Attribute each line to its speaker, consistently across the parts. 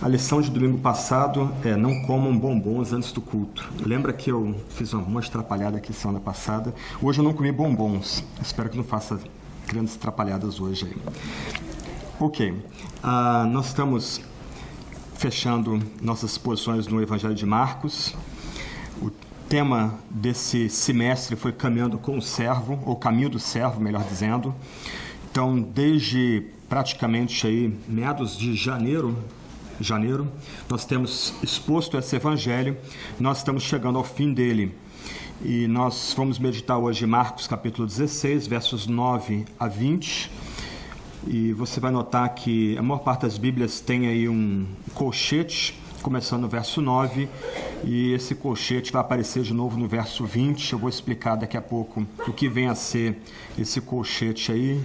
Speaker 1: A lição de domingo passado é: não comam bombons antes do culto. Lembra que eu fiz uma atrapalhada aqui semana passada? Hoje eu não comi bombons. Espero que não faça grandes atrapalhadas hoje aí. Ok. Nós estamos fechando nossas posições no Evangelho de Marcos. O tema desse semestre foi Caminhando com o Servo, ou Caminho do Servo, melhor dizendo. Então, desde praticamente aí meados de janeiro, nós temos exposto esse evangelho, nós estamos chegando ao fim dele. E nós vamos meditar hoje Marcos capítulo 16, versos 9 a 20. E você vai notar que a maior parte das Bíblias tem aí um colchete, começando no verso 9, e esse colchete vai aparecer de novo no verso 20. Eu vou explicar daqui a pouco o que vem a ser esse colchete aí.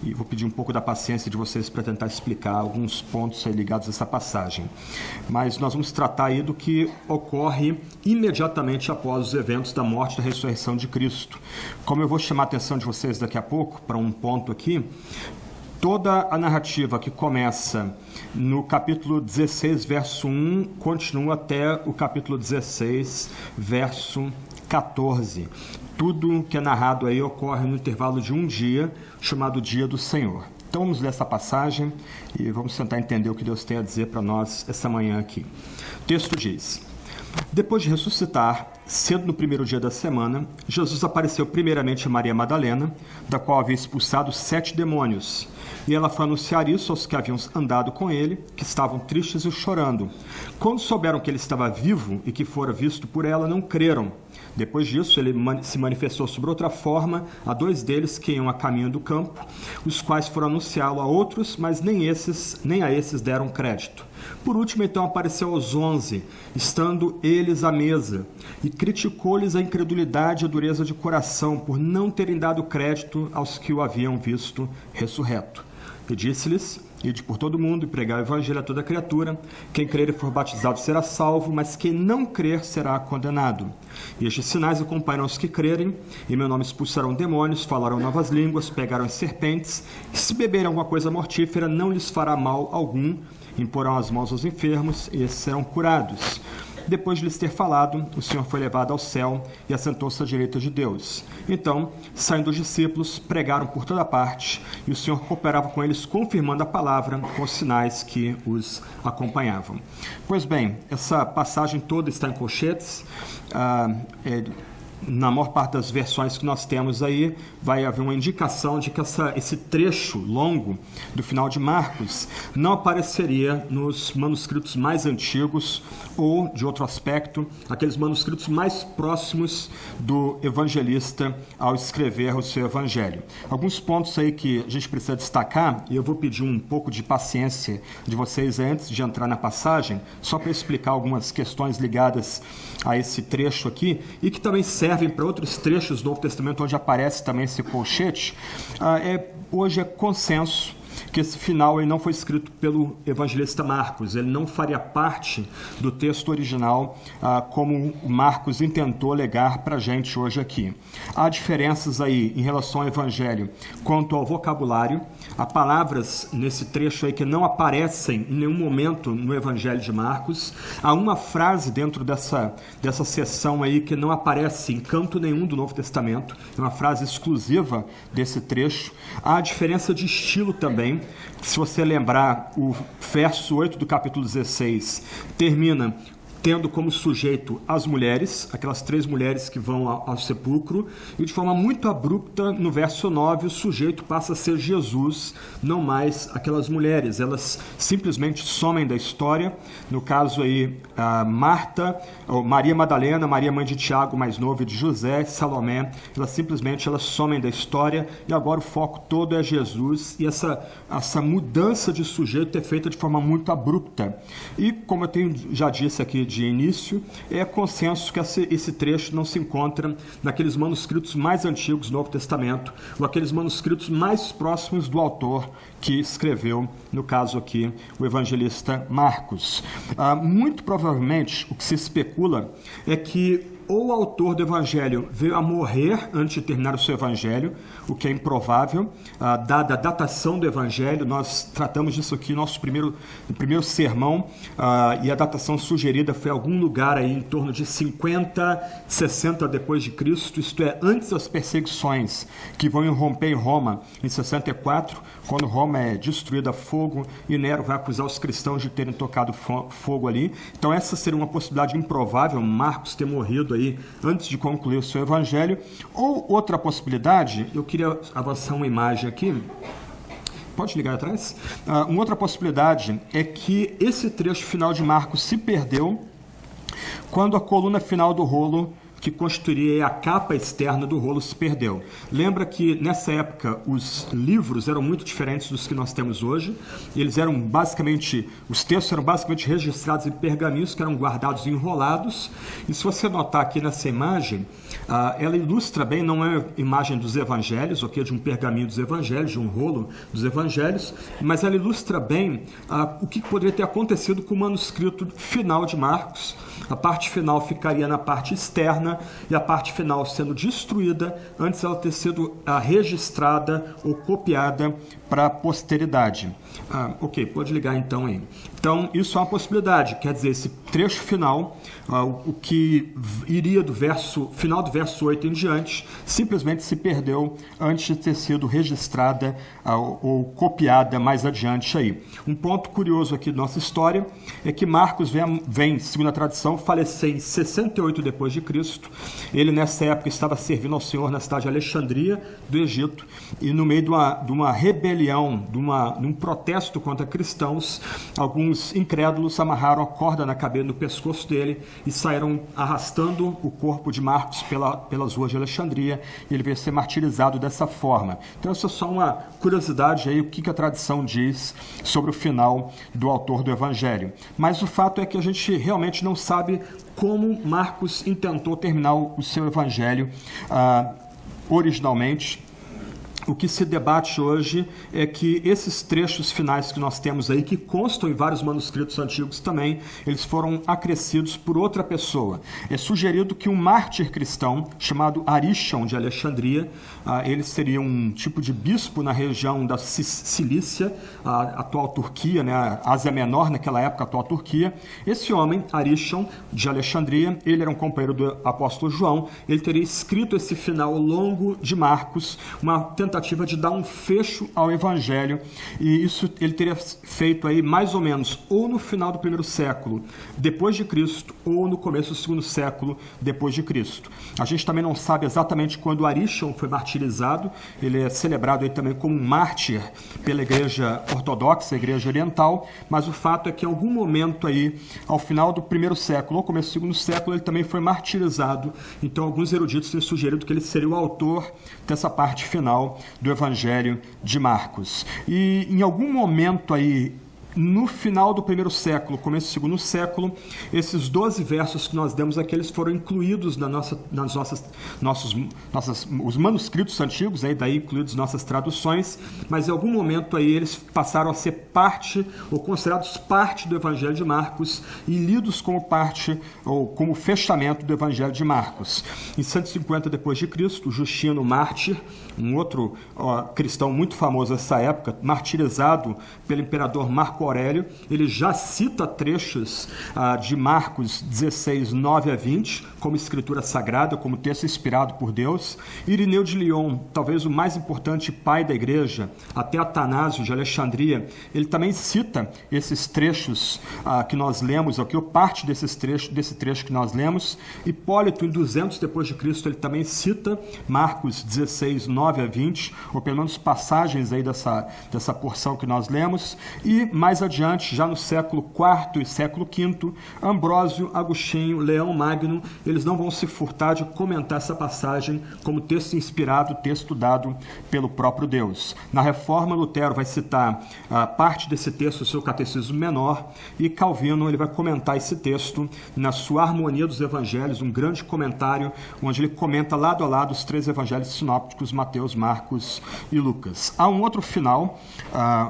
Speaker 1: E vou pedir um pouco da paciência de vocês para tentar explicar alguns pontos aí ligados a essa passagem. Mas nós vamos tratar aí do que ocorre imediatamente após os eventos da morte e da ressurreição de Cristo. Como eu vou chamar a atenção de vocês daqui a pouco para um ponto aqui, toda a narrativa que começa no capítulo 16, verso 1, continua até o capítulo 16, verso 14. Tudo que é narrado aí ocorre no intervalo de um dia, chamado Dia do Senhor. Então vamos ler essa passagem e vamos tentar entender o que Deus tem a dizer para nós essa manhã aqui. O texto diz: depois de ressuscitar, cedo no primeiro dia da semana, Jesus apareceu primeiramente a Maria Madalena, da qual havia expulsado 7 demônios. E ela foi anunciar isso aos que haviam andado com ele, que estavam tristes e chorando. Quando souberam que ele estava vivo e que fora visto por ela, não creram. Depois disso, ele se manifestou sobre outra forma a 2 deles que iam a caminho do campo, os quais foram anunciá-lo a outros, mas nem a esses deram crédito. Por último, então, apareceu aos 11, estando eles à mesa, e criticou-lhes a incredulidade e a dureza de coração, por não terem dado crédito aos que o haviam visto ressurreto. E disse-lhes: ide por todo mundo e pregai o evangelho a toda criatura. Quem crer e for batizado será salvo, mas quem não crer será condenado. E estes sinais acompanham os que crerem. Em meu nome expulsarão demônios, falarão novas línguas, pegarão as serpentes, e se beberem alguma coisa mortífera, não lhes fará mal algum. Imporão as mãos aos enfermos, e esses serão curados. Depois de lhes ter falado, o Senhor foi levado ao céu e assentou-se à direita de Deus. Então, saindo os discípulos, pregaram por toda parte, e o Senhor cooperava com eles, confirmando a palavra com os sinais que os acompanhavam. Pois bem, essa passagem toda está em colchetes. Na maior parte das versões que nós temos aí, vai haver uma indicação de que esse trecho longo do final de Marcos não apareceria nos manuscritos mais antigos ou, de outro aspecto, aqueles manuscritos mais próximos do evangelista ao escrever o seu evangelho. Alguns pontos aí que a gente precisa destacar, e eu vou pedir um pouco de paciência de vocês antes de entrar na passagem, só para explicar algumas questões ligadas a esse trecho aqui, e que também servem para outros trechos do Novo Testamento onde aparece também esse colchete. Hoje é consenso que esse final ele não foi escrito pelo evangelista Marcos, ele não faria parte do texto original como Marcos intentou alegar para a gente hoje aqui. Há diferenças aí em relação ao evangelho quanto ao vocabulário. Há palavras nesse trecho aí que não aparecem em nenhum momento no evangelho de Marcos. Há uma frase dentro dessa seção aí que não aparece em canto nenhum do Novo Testamento, é uma frase exclusiva desse trecho. Há diferença de estilo também. Se você lembrar, o verso 8 do capítulo 16 termina tendo como sujeito as mulheres, aquelas 3 mulheres que vão ao sepulcro, e de forma muito abrupta, no verso 9, o sujeito passa a ser Jesus, não mais aquelas mulheres. Elas simplesmente somem da história. No caso aí, Maria Madalena, Maria mãe de Tiago, mais novo, e de José, Salomé, elas somem da história, e agora o foco todo é Jesus, e essa mudança de sujeito é feita de forma muito abrupta. E, como eu já disse aqui de início, é consenso que esse trecho não se encontra naqueles manuscritos mais antigos do Novo Testamento, ou aqueles manuscritos mais próximos do autor que escreveu, no caso aqui, o evangelista Marcos. Muito provavelmente, o que se especula é que ou o autor do evangelho veio a morrer antes de terminar o seu evangelho, o que é improvável, dada a datação do evangelho. Nós tratamos disso aqui no nosso primeiro sermão, e a datação sugerida foi algum lugar aí em torno de 50, 60 depois de Cristo, isto é, antes das perseguições que vão irromper em Roma em 64, quando Roma é destruída a fogo e Nero vai acusar os cristãos de terem tocado fogo ali. Então essa seria uma possibilidade improvável, Marcos ter morrido aí antes de concluir o seu evangelho. Ou outra possibilidade, eu queria avançar uma imagem aqui, pode ligar atrás? Uma outra possibilidade é que esse trecho final de Marcos se perdeu quando a coluna final do rolo, que constituiria a capa externa do rolo, se perdeu. Lembra que nessa época os livros eram muito diferentes dos que nós temos hoje. Eles eram basicamente, os textos eram basicamente registrados em pergaminhos que eram guardados enrolados. E se você notar aqui nessa imagem, ela ilustra bem, não é a imagem dos evangelhos, ok, de um pergaminho dos evangelhos, de um rolo dos evangelhos, mas ela ilustra bem o que poderia ter acontecido com o manuscrito final de Marcos. A parte final ficaria na parte externa e a parte final sendo destruída antes dela ter sido registrada ou copiada para a posteridade. Ok, pode ligar então aí. Então, isso é uma possibilidade, quer dizer, esse trecho final, o que iria do final do verso 8 em diante, simplesmente se perdeu antes de ter sido registrada ou copiada mais adiante aí. Um ponto curioso aqui da nossa história é que Marcos vem, segundo a tradição, falecer em 68 depois de Cristo. Ele nessa época estava servindo ao Senhor na cidade de Alexandria, do Egito, e no meio de uma rebelião, de um protesto contra cristãos, alguns incrédulos amarraram a corda na cabeça, no pescoço dele e saíram arrastando o corpo de Marcos pelas ruas de Alexandria, e ele veio ser martirizado dessa forma. Então essa é só uma curiosidade aí, o que a tradição diz sobre o final do autor do Evangelho. Mas o fato é que a gente realmente não sabe como Marcos intentou terminar o seu Evangelho originalmente. O que se debate hoje é que esses trechos finais que nós temos aí, que constam em vários manuscritos antigos também, eles foram acrescidos por outra pessoa. É sugerido que um mártir cristão chamado Arítion de Alexandria, ele seria um tipo de bispo na região da Cilícia, a atual Turquia, né, a Ásia Menor naquela época, a atual Turquia. Esse homem, Arítion de Alexandria, ele era um companheiro do apóstolo João, ele teria escrito esse final longo de Marcos, uma tentativa de dar um fecho ao Evangelho, e isso ele teria feito aí mais ou menos ou no final do primeiro século depois de Cristo ou no começo do segundo século depois de Cristo. A gente também não sabe exatamente quando Arítion foi martirizado. Ele é celebrado aí também como um mártir pela igreja ortodoxa, a igreja oriental, mas o fato é que em algum momento aí, ao final do primeiro século ou começo do segundo século, ele também foi martirizado. Então alguns eruditos têm sugerido que ele seria o autor dessa parte final do Evangelho de Marcos. E em algum momento aí, no final do primeiro século, começo do segundo século, esses 12 versos que nós demos aqui, eles foram incluídos os manuscritos antigos, aí, daí incluídos nossas traduções, mas em algum momento aí eles passaram a ser parte, ou considerados parte do Evangelho de Marcos, e lidos como parte, ou como fechamento do Evangelho de Marcos. Em 150 depois de Cristo, Justino mártir, um outro cristão muito famoso nessa época, martirizado pelo imperador Marco Aurélio, ele já cita trechos de Marcos 16, 9 a 20, como escritura sagrada, como texto inspirado por Deus. Irineu de Lyon, talvez o mais importante pai da igreja, até Atanásio de Alexandria, ele também cita esses trechos que nós lemos aqui, ou parte desse trecho que nós lemos. Hipólito, em 200 depois de Cristo, ele também cita Marcos 16, 9 a 20, ou pelo menos passagens aí dessa porção que nós lemos. E mais adiante, já no século IV e século V, Ambrósio, Agostinho, Leão Magno, eles não vão se furtar de comentar essa passagem como texto inspirado, texto dado pelo próprio Deus. Na Reforma, Lutero vai citar parte desse texto no seu Catecismo Menor, e Calvino ele vai comentar esse texto na sua Harmonia dos Evangelhos, um grande comentário, onde ele comenta lado a lado os 3 evangelhos sinópticos, Mateus, Marcos e Lucas. Há um outro final,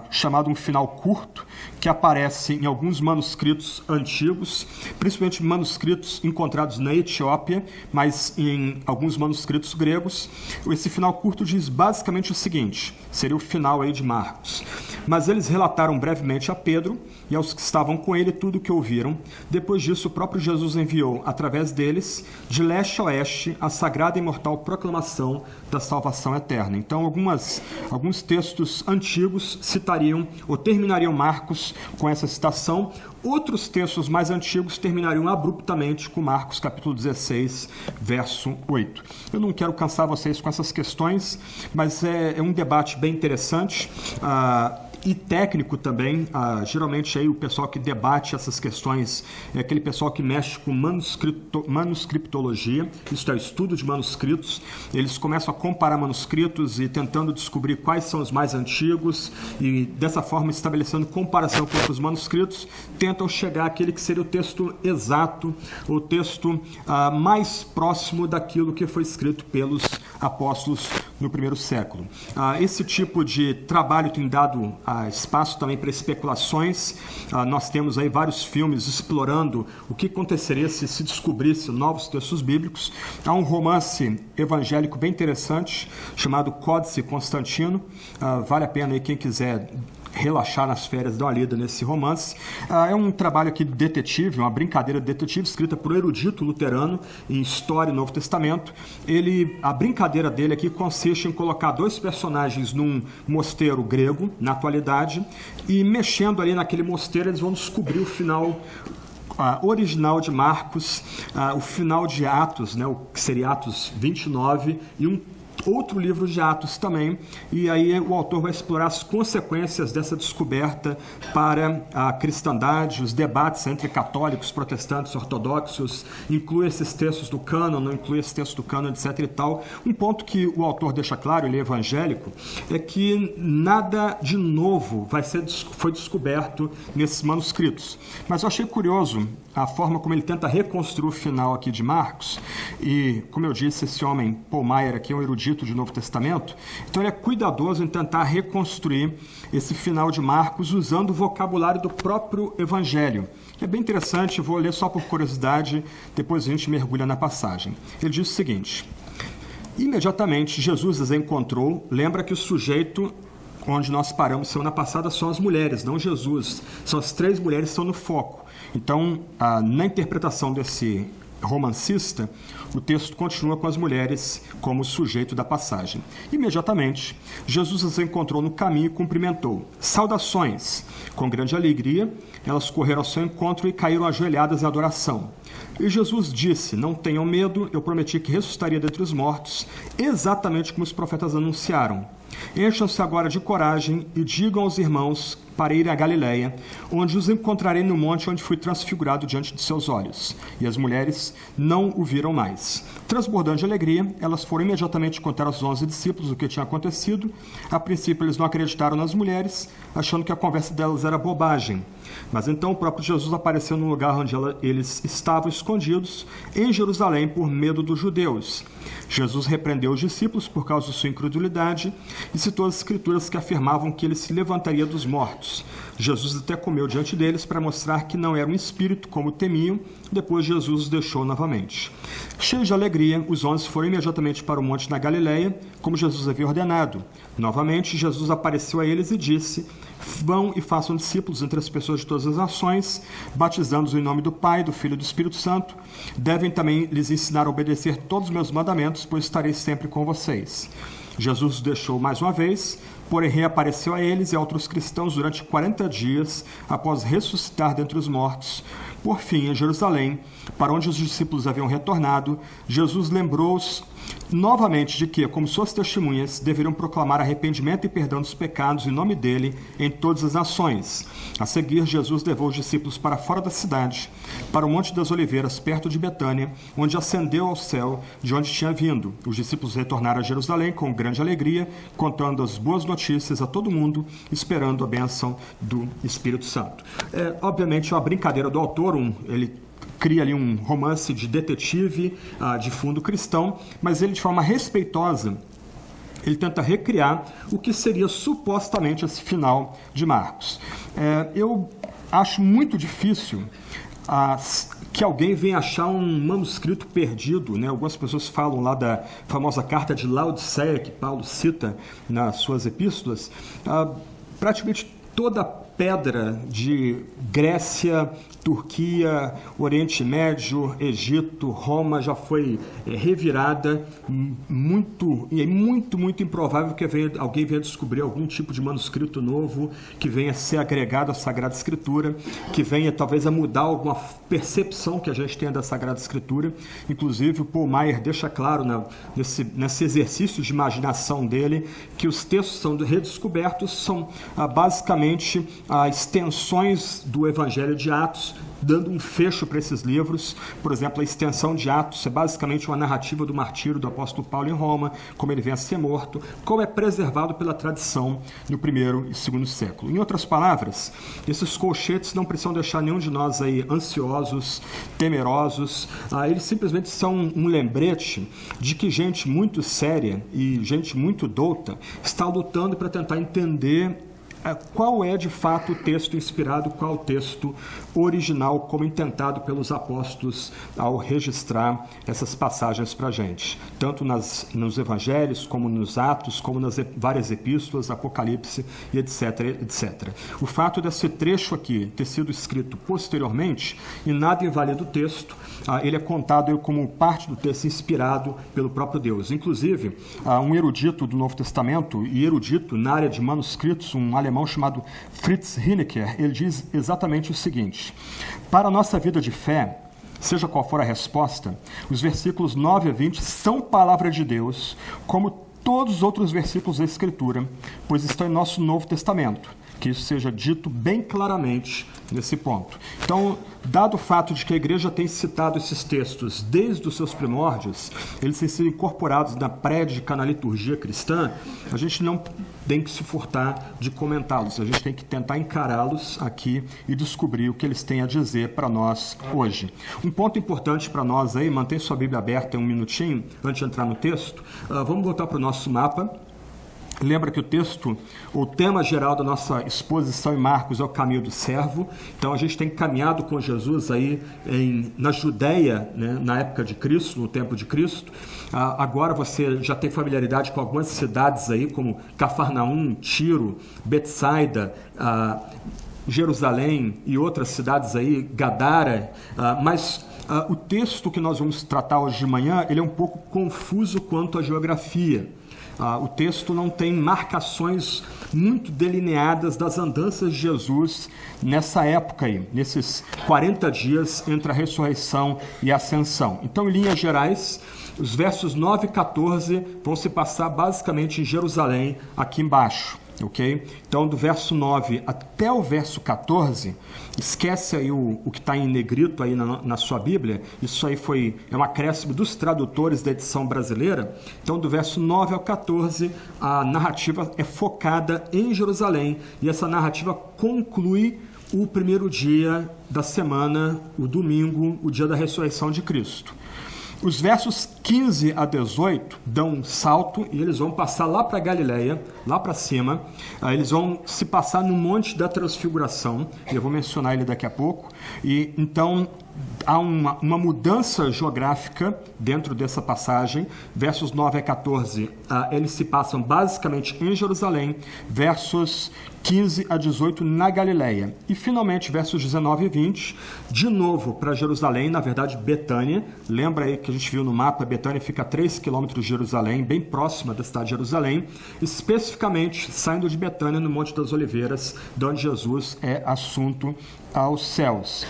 Speaker 1: chamado um final curto, que aparece em alguns manuscritos antigos, principalmente manuscritos encontrados na Etiópia, mas em alguns manuscritos gregos. Esse final curto diz basicamente o seguinte, seria o final aí de Marcos. Mas eles relataram brevemente a Pedro e aos que estavam com ele tudo o que ouviram. Depois disso, o próprio Jesus enviou, através deles, de leste a oeste, a sagrada e imortal proclamação da salvação eterna. Então, alguns textos antigos citariam ou terminariam Marcos com essa citação. Outros textos mais antigos terminariam abruptamente com Marcos capítulo 16, verso 8. Eu não quero cansar vocês com essas questões, mas é um debate bem interessante e técnico também. Geralmente aí o pessoal que debate essas questões é aquele pessoal que mexe com manuscriptologia, isto é, estudo de manuscritos. Eles começam a comparar manuscritos e tentando descobrir quais são os mais antigos e dessa forma, estabelecendo comparação com outros manuscritos, tentam chegar àquele que seria o texto exato, o texto mais próximo daquilo que foi escrito pelos apóstolos no primeiro século. Esse tipo de trabalho tem dado espaço também para especulações. Nós temos aí vários filmes explorando o que aconteceria se descobrisse novos textos bíblicos. Há um romance evangélico bem interessante chamado Códice Constantino. Vale a pena aí quem quiser relaxar nas férias, dar uma lida nesse romance. É um trabalho aqui de detetive, uma brincadeira de detetive escrita por um erudito luterano em História e Novo Testamento. A brincadeira dele aqui consiste em colocar dois personagens num mosteiro grego, na atualidade, e mexendo ali naquele mosteiro eles vão descobrir o final original de Marcos, o final de Atos, né, o que seria Atos 29, e um outro livro de Atos também, e aí o autor vai explorar as consequências dessa descoberta para a cristandade, os debates entre católicos, protestantes, ortodoxos, inclui esses textos do cânon, não inclui esse texto do cânon, etc. e tal. Um ponto que o autor deixa claro, ele é evangélico, é que nada de novo foi descoberto nesses manuscritos. Mas eu achei curioso a forma como ele tenta reconstruir o final aqui de Marcos, e, como eu disse, esse homem, Paul Maier, aqui é um erudito de Novo Testamento, então ele é cuidadoso em tentar reconstruir esse final de Marcos usando o vocabulário do próprio Evangelho. É bem interessante, vou ler só por curiosidade, depois a gente mergulha na passagem. Ele diz o seguinte: imediatamente Jesus as encontrou. Lembra que o sujeito onde nós paramos semana passada são as mulheres, não Jesus. São as três mulheres que estão no foco. Então, na interpretação desse romancista, o texto continua com as mulheres como sujeito da passagem. Imediatamente, Jesus as encontrou no caminho e cumprimentou. Saudações! Com grande alegria, elas correram ao seu encontro e caíram ajoelhadas em adoração. E Jesus disse: não tenham medo, eu prometi que ressuscitaria dentre os mortos, exatamente como os profetas anunciaram. Encham-se agora de coragem e digam aos irmãos para irem a Galiléia, onde os encontrarei no monte onde fui transfigurado diante de seus olhos. E as mulheres não o viram mais. Transbordando de alegria, elas foram imediatamente contar aos 11 discípulos o que tinha acontecido. A princípio, eles não acreditaram nas mulheres, achando que a conversa delas era bobagem. Mas então o próprio Jesus apareceu no lugar onde eles estavam escondidos, em Jerusalém, por medo dos judeus. Jesus repreendeu os discípulos por causa de sua incredulidade e citou as escrituras que afirmavam que ele se levantaria dos mortos. Jesus até comeu diante deles para mostrar que não era um espírito como temiam. Depois Jesus os deixou novamente. Cheios de alegria, os 11 foram imediatamente para o monte da Galiléia, como Jesus havia ordenado. Novamente, Jesus apareceu a eles e disse: vão e façam discípulos entre as pessoas de todas as nações, batizando-os em nome do Pai, do Filho e do Espírito Santo. Devem também lhes ensinar a obedecer todos os meus mandamentos, pois estarei sempre com vocês. Jesus os deixou mais uma vez, porém reapareceu a eles e a outros cristãos durante 40 dias, após ressuscitar dentre os mortos. Por fim, em Jerusalém, para onde os discípulos haviam retornado, Jesus lembrou-os novamente de que, como suas testemunhas, deveriam proclamar arrependimento e perdão dos pecados em nome dele em todas as nações. A seguir, Jesus levou os discípulos para fora da cidade, para o Monte das Oliveiras, perto de Betânia, onde ascendeu ao céu, de onde tinha vindo. Os discípulos retornaram a Jerusalém com grande alegria, contando as boas notícias a todo mundo, esperando a bênção do Espírito Santo. Obviamente, é uma brincadeira do autor, ele cria ali um romance de detetive de fundo cristão, mas ele, de forma respeitosa, ele tenta recriar o que seria supostamente esse final de Marcos. Eu acho muito difícil que alguém venha achar um manuscrito perdido, né? Algumas pessoas falam lá da famosa carta de Laodiceia, que Paulo cita nas suas epístolas. Praticamente toda pedra de Grécia, Turquia, Oriente Médio, Egito, Roma já foi revirada. É muito improvável que alguém venha descobrir algum tipo de manuscrito novo que venha ser agregado à Sagrada Escritura, que venha talvez a mudar alguma percepção que a gente tenha da Sagrada Escritura. Inclusive, o Paul Maier deixa claro nesse exercício de imaginação dele que os textos são redescobertos, são basicamente extensões do Evangelho de Atos, dando um fecho para esses livros. Por exemplo, a extensão de Atos é basicamente uma narrativa do martírio do apóstolo Paulo em Roma, como ele vem a ser morto, como é preservado pela tradição no primeiro e segundo século. Em outras palavras, esses colchetes não precisam deixar nenhum de nós aí ansiosos, temerosos. Eles simplesmente são um lembrete de que gente muito séria e gente muito douta está lutando para tentar entender qual é de fato o texto inspirado, qual o texto original, como intentado pelos apóstolos ao registrar essas passagens para a gente, tanto nos evangelhos, como nos Atos, como nas várias epístolas, Apocalipse e etc, etc. O fato desse trecho aqui ter sido escrito posteriormente, e nada invalida o texto, ele é contado como parte do texto inspirado pelo próprio Deus. Inclusive, um erudito do Novo Testamento, e erudito na área de manuscritos, um alemão chamado Fritz Hinecker, ele diz exatamente o seguinte: para a nossa vida de fé, seja qual for a resposta, os versículos 9 a 20 são palavra de Deus, como todos os outros versículos da Escritura, pois estão em nosso Novo Testamento. Que isso seja dito bem claramente nesse ponto. Então, dado o fato de que a igreja tem citado esses textos desde os seus primórdios, eles têm sido incorporados na prédica, na liturgia cristã, a gente não tem que se furtar de comentá-los, a gente tem que tentar encará-los aqui e descobrir o que eles têm a dizer para nós hoje. Um ponto importante para nós aí, mantém sua Bíblia aberta um minutinho antes de entrar no texto. Vamos voltar para o nosso mapa. Lembra que o tema geral da nossa exposição em Marcos é o caminho do servo. Então a gente tem caminhado com Jesus aí na Judéia, né, na época de Cristo, no tempo de Cristo. Agora você já tem familiaridade com algumas cidades aí, como Cafarnaum, Tiro, Betsaida, Jerusalém e outras cidades aí, Gadara, mas o texto que nós vamos tratar hoje de manhã, ele é um pouco confuso quanto à geografia. O texto não tem marcações muito delineadas das andanças de Jesus nessa época aí, nesses 40 dias entre a ressurreição e a ascensão. Então, em linhas gerais, os versos 9 e 14 vão se passar basicamente em Jerusalém, aqui embaixo. Ok? Então, do verso 9 até o verso 14, esquece aí o que está em negrito aí na sua Bíblia, isso aí é um acréscimo dos tradutores da edição brasileira. Então, do verso 9 ao 14, a narrativa é focada em Jerusalém, e essa narrativa conclui o primeiro dia da semana, o domingo, o dia da ressurreição de Cristo. Os versos 15 a 18 dão um salto e eles vão passar lá para Galileia, lá para cima. Eles vão se passar no Monte da Transfiguração, eu vou mencionar ele daqui a pouco. E então há uma mudança geográfica dentro dessa passagem. Versos 9 a 14, eles se passam basicamente em Jerusalém, versos 15 a 18 na Galileia. E finalmente, versos 19 e 20, de novo para Jerusalém, na verdade Betânia. Lembra aí que a gente viu no mapa, Betânia fica a 3 quilômetros de Jerusalém, bem próxima da cidade de Jerusalém, especificamente saindo de Betânia no Monte das Oliveiras, de onde Jesus é assunto aos céus.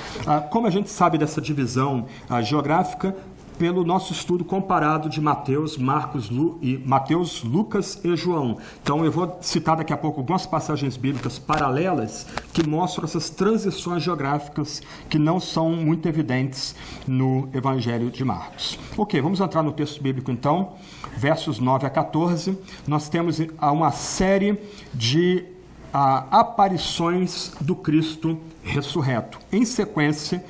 Speaker 1: Como a gente sabe dessa divisão geográfica? Pelo nosso estudo comparado de Mateus, Mateus, Lucas e João. Então eu vou citar daqui a pouco algumas passagens bíblicas paralelas que mostram essas transições geográficas que não são muito evidentes no Evangelho de Marcos. Ok, vamos entrar no texto bíblico então, versos 9 a 14. Nós temos uma série de aparições do Cristo ressurreto. Em sequência,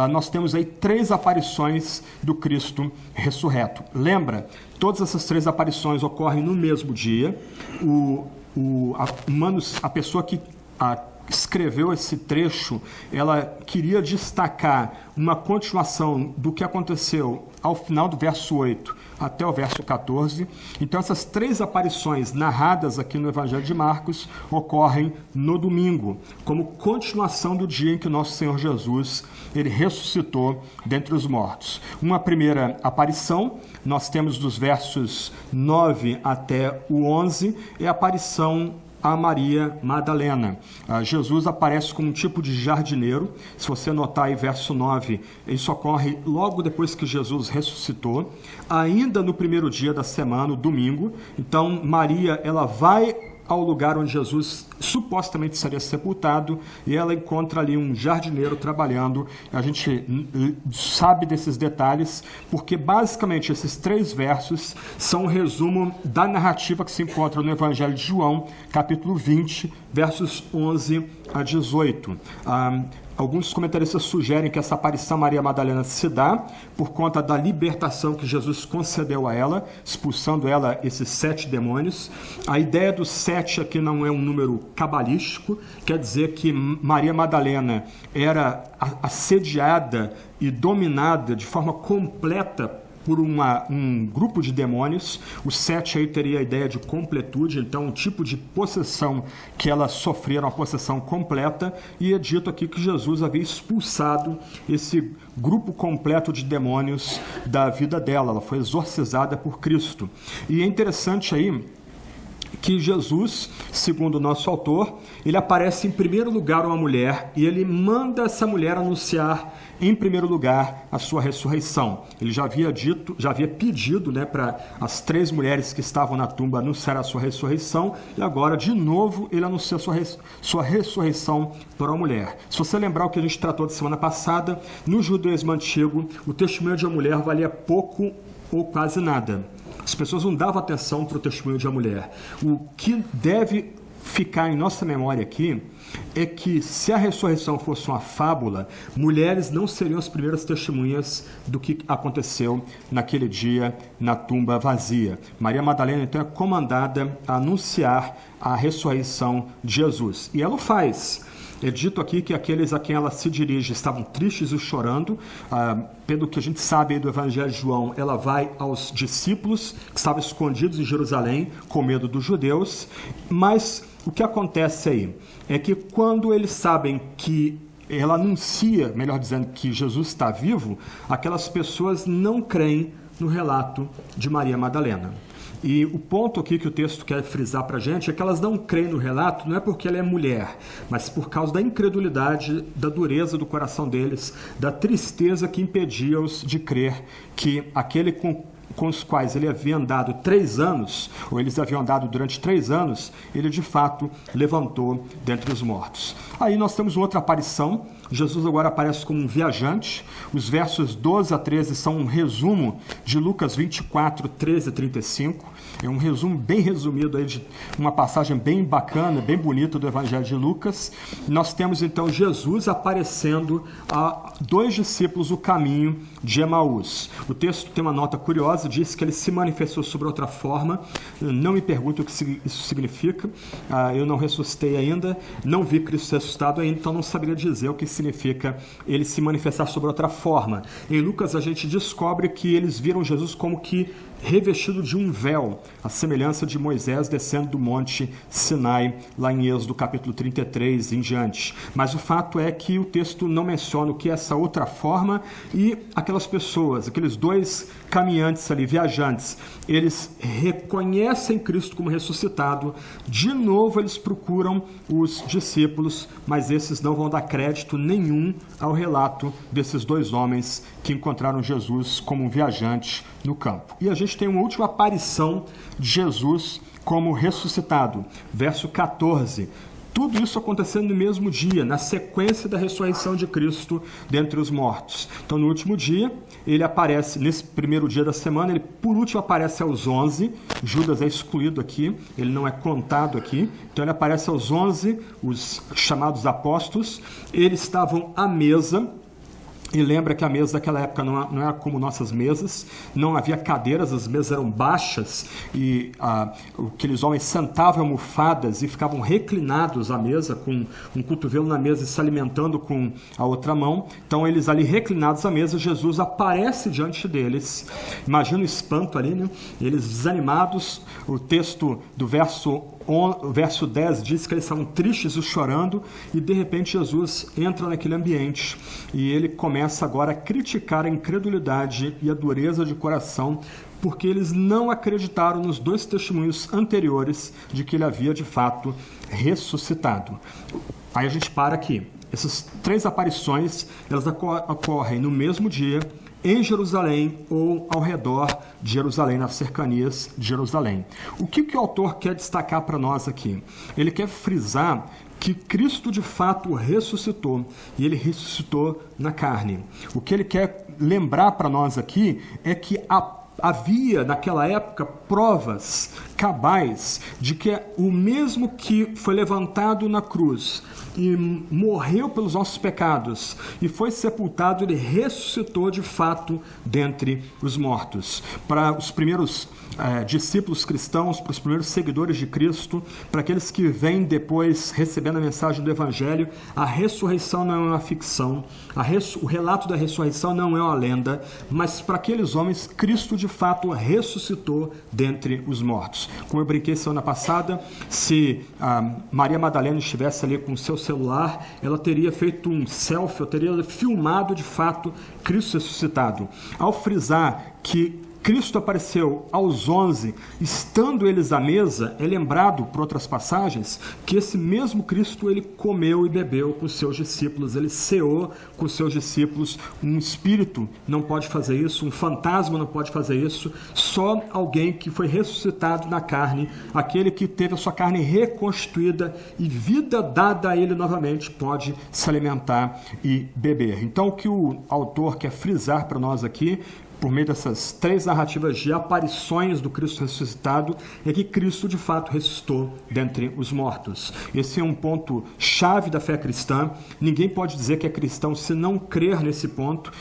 Speaker 1: nós temos aí 3 aparições do Cristo ressurreto. Lembra? Todas essas 3 aparições ocorrem no mesmo dia. A pessoa que escreveu esse trecho, ela queria destacar uma continuação do que aconteceu ao final do verso 8 até o verso 14. Então, essas 3 aparições narradas aqui no Evangelho de Marcos ocorrem no domingo, como continuação do dia em que nosso Senhor Jesus ele ressuscitou dentre os mortos. Uma primeira aparição, nós temos dos versos 9 até o 11, é a aparição a Maria Madalena. Jesus aparece como um tipo de jardineiro. Se você notar aí verso 9, isso ocorre logo depois que Jesus ressuscitou, ainda no primeiro dia da semana, o domingo. Então Maria, ela vai ao lugar onde Jesus supostamente seria sepultado, e ela encontra ali um jardineiro trabalhando. A gente sabe desses detalhes, porque basicamente esses 3 versos são um resumo da narrativa que se encontra no Evangelho de João, capítulo 20, versos 11 a 18. Alguns comentaristas sugerem que essa aparição a Maria Madalena se dá por conta da libertação que Jesus concedeu a ela, expulsando ela esses 7 demônios. A ideia do 7 aqui não é um número cabalístico, quer dizer que Maria Madalena era assediada e dominada de forma completa por um grupo de demônios. O 7 aí teria a ideia de completude, então um tipo de possessão que ela sofria, uma possessão completa, e é dito aqui que Jesus havia expulsado esse grupo completo de demônios da vida dela. Ela foi exorcizada por Cristo. E é interessante aí que Jesus, segundo o nosso autor, ele aparece em primeiro lugar a uma mulher, e ele manda essa mulher anunciar em primeiro lugar a sua ressurreição. Ele já havia pedido, para as 3 mulheres que estavam na tumba anunciar a sua ressurreição, e agora, de novo, ele anuncia a sua ressurreição para uma mulher. Se você lembrar o que a gente tratou de semana passada, no judaísmo antigo, o testemunho de uma mulher valia pouco ou quase nada. As pessoas não davam atenção para o testemunho de uma mulher. O que deve ficar em nossa memória aqui é que, se a ressurreição fosse uma fábula, mulheres não seriam as primeiras testemunhas do que aconteceu naquele dia na tumba vazia. Maria Madalena, então, é comandada a anunciar a ressurreição de Jesus. E ela o faz. É dito aqui que aqueles a quem ela se dirige estavam tristes e chorando. Pelo que a gente sabe aí do Evangelho de João, ela vai aos discípulos que estavam escondidos em Jerusalém com medo dos judeus. Mas o que acontece aí é que quando eles sabem que ela anuncia, melhor dizendo, que Jesus está vivo, aquelas pessoas não creem no relato de Maria Madalena. E o ponto aqui que o texto quer frisar para a gente é que elas não creem no relato, não é porque ela é mulher, mas por causa da incredulidade, da dureza do coração deles, da tristeza que impedia-os de crer que aquele com os quais ele havia andado 3 anos, ou eles haviam andado durante 3 anos, ele de fato levantou dentre os mortos. Aí nós temos outra aparição. Jesus agora aparece como um viajante. Os versos 12 a 13 são um resumo de Lucas 24, 13 a 35. É um resumo bem resumido aí de uma passagem bem bacana, bem bonita do Evangelho de Lucas. Nós temos então Jesus aparecendo a 2 discípulos o caminho de Emaús. O texto tem uma nota curiosa, diz que ele se manifestou sobre outra forma. Não me pergunto o que isso significa. Eu não ressuscitei ainda, não vi Cristo ressuscitado ainda, então não saberia dizer o que significa ele se manifestar sobre outra forma. Em Lucas a gente descobre que eles viram Jesus como que revestido de um véu, a semelhança de Moisés descendo do monte Sinai, lá em Êxodo capítulo 33 em diante. Mas o fato é que o texto não menciona o que é essa outra forma, e aquelas pessoas, aqueles 2 caminhantes ali, viajantes, eles reconhecem Cristo como ressuscitado. De novo eles procuram os discípulos, mas esses não vão dar crédito nenhum ao relato desses 2 homens que encontraram Jesus como um viajante no campo. E a gente tem uma última aparição de Jesus como ressuscitado. Verso 14. Tudo isso acontecendo no mesmo dia, na sequência da ressurreição de Cristo dentre os mortos. Então, no último dia, ele aparece, nesse primeiro dia da semana, ele por último aparece aos 11, Judas é excluído aqui, ele não é contado aqui, então ele aparece aos 11, os chamados apóstolos, eles estavam à mesa. E lembra que a mesa daquela época não era como nossas mesas, não havia cadeiras, as mesas eram baixas e aqueles homens sentavam em almofadas e ficavam reclinados à mesa, com um cotovelo na mesa e se alimentando com a outra mão. Então eles ali reclinados à mesa, Jesus aparece diante deles. Imagina o espanto ali, né? Eles desanimados, o texto do verso 10 diz que eles estavam tristes e chorando, e de repente Jesus entra naquele ambiente e ele começa agora a criticar a incredulidade e a dureza de coração, porque eles não acreditaram nos 2 testemunhos anteriores de que ele havia de fato ressuscitado. Aí a gente para aqui. Essas 3 aparições, elas ocorrem no mesmo dia, em Jerusalém ou ao redor de Jerusalém, nas cercanias de Jerusalém. O que o autor quer destacar para nós aqui? Ele quer frisar que Cristo de fato ressuscitou, e ele ressuscitou na carne. O que ele quer lembrar para nós aqui é que havia naquela época provas cabais de que o mesmo que foi levantado na cruz e morreu pelos nossos pecados e foi sepultado, ele ressuscitou de fato dentre os mortos. Para os primeiros discípulos cristãos, para os primeiros seguidores de Cristo, para aqueles que vêm depois recebendo a mensagem do Evangelho, a ressurreição não é uma ficção, o relato da ressurreição não é uma lenda, mas para aqueles homens, Cristo de fato ressuscitou dentre os mortos. Como eu brinquei semana passada, se Maria Madalena estivesse ali com o seu celular, ela teria feito um selfie, ou teria filmado de fato Cristo ressuscitado. Ao frisar que Cristo apareceu aos 11, estando eles à mesa, é lembrado por outras passagens que esse mesmo Cristo ele comeu e bebeu com os seus discípulos, ele ceou com os seus discípulos. Um espírito não pode fazer isso, um fantasma não pode fazer isso, só alguém que foi ressuscitado na carne, aquele que teve a sua carne reconstituída e vida dada a ele novamente, pode se alimentar e beber. Então o que o autor quer frisar para nós aqui, por meio dessas 3 narrativas de aparições do Cristo ressuscitado, é que Cristo de fato ressuscitou dentre os mortos. Esse é um ponto chave da fé cristã. Ninguém pode dizer que é cristão se não crer nesse ponto.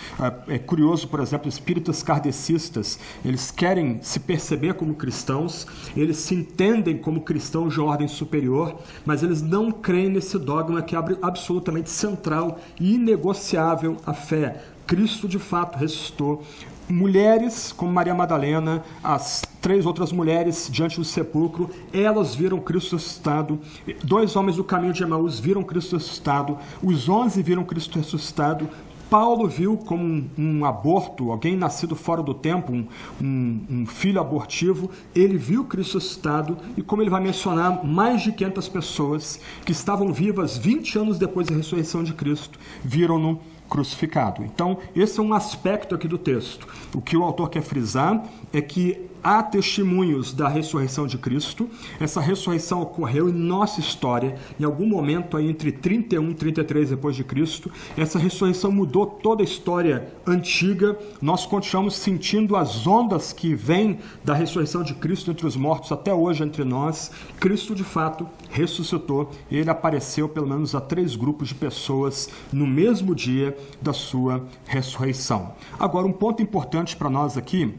Speaker 1: É curioso, por exemplo, espíritas kardecistas, eles querem se perceber como cristãos, eles se entendem como cristãos de ordem superior, mas eles não creem nesse dogma que é absolutamente central e inegociável à fé. Cristo de fato ressuscitou. Mulheres como Maria Madalena, as 3 outras mulheres diante do sepulcro, elas viram Cristo ressuscitado. 2 homens do caminho de Emaús viram Cristo ressuscitado. Os 11 viram Cristo ressuscitado. Paulo viu como um aborto, alguém nascido fora do tempo, um filho abortivo. Ele viu Cristo ressuscitado, e como ele vai mencionar, mais de 500 pessoas que estavam vivas 20 anos depois da ressurreição de Cristo viram-no crucificado. Então, esse é um aspecto aqui do texto. O que o autor quer frisar é que há testemunhos da ressurreição de Cristo. Essa ressurreição ocorreu em nossa história, em algum momento aí entre 31 e 33 depois de Cristo. Essa ressurreição mudou toda a história antiga. Nós continuamos sentindo as ondas que vêm da ressurreição de Cristo entre os mortos até hoje entre nós. Cristo de fato ressuscitou e ele apareceu pelo menos a 3 grupos de pessoas no mesmo dia da sua ressurreição. Agora, um ponto importante para nós aqui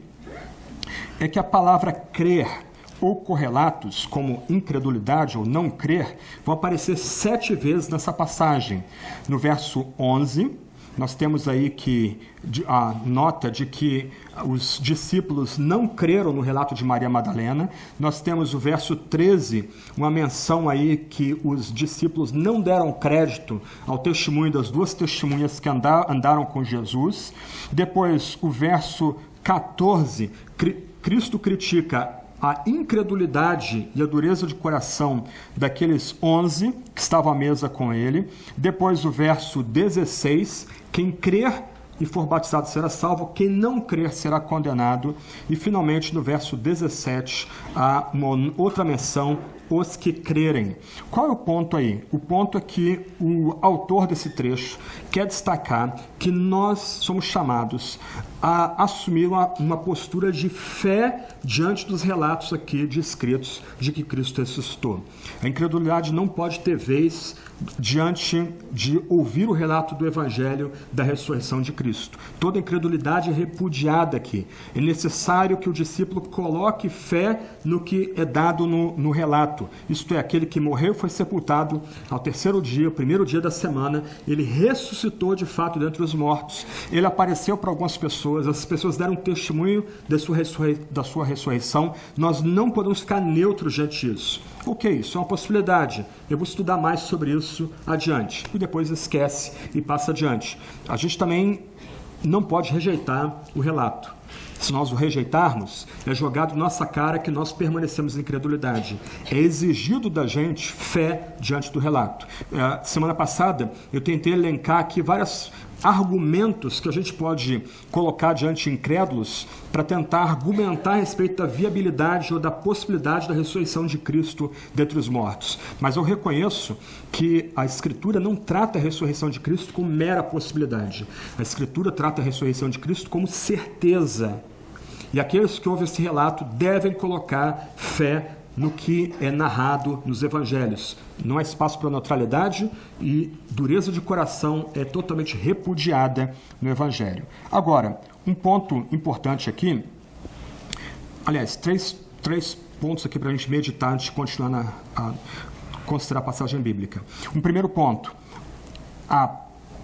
Speaker 1: é que a palavra crer ou correlatos, como incredulidade ou não crer, vão aparecer 7 vezes nessa passagem. No verso 11, nós temos aí que a nota de que os discípulos não creram no relato de Maria Madalena. Nós temos o verso 13, uma menção aí que os discípulos não deram crédito ao testemunho das 2 testemunhas que andaram com Jesus. Depois, o verso 14, Cristo critica a incredulidade e a dureza de coração daqueles 11 que estavam à mesa com ele. Depois o verso 16, quem crer e for batizado será salvo, quem não crer será condenado. E finalmente no verso 17, há uma outra menção os que crerem. Qual é o ponto aí? O ponto é que o autor desse trecho quer destacar que nós somos chamados a assumir uma postura de fé diante dos relatos aqui descritos de que Cristo ressuscitou. A incredulidade não pode ter vez diante de ouvir o relato do Evangelho da ressurreição de Cristo. Toda incredulidade é repudiada aqui. É necessário que o discípulo coloque fé no que é dado no relato. Isto é, aquele que morreu e foi sepultado ao terceiro dia, o primeiro dia da semana, ele ressuscitou de fato dentre os mortos. Ele apareceu para algumas pessoas, as pessoas deram testemunho da sua ressurreição. Nós não podemos ficar neutros diante disso. Ok, isso é uma possibilidade. Eu vou estudar mais sobre isso adiante. E depois esquece e passa adiante. A gente também não pode rejeitar o relato. Se nós o rejeitarmos, é jogado em nossa cara que nós permanecemos em incredulidade. É exigido da gente fé diante do relato. Semana passada, eu tentei elencar aqui vários argumentos que a gente pode colocar diante de incrédulos para tentar argumentar a respeito da viabilidade ou da possibilidade da ressurreição de Cristo dentre os mortos. Mas eu reconheço que a Escritura não trata a ressurreição de Cristo como mera possibilidade. A Escritura trata a ressurreição de Cristo como certeza. E aqueles que ouvem esse relato devem colocar fé no que é narrado nos evangelhos. Não há espaço para neutralidade e dureza de coração é totalmente repudiada no evangelho. Agora, um ponto importante aqui, aliás, três pontos aqui para a gente meditar antes de continuar a considerar a passagem bíblica. Um primeiro ponto, a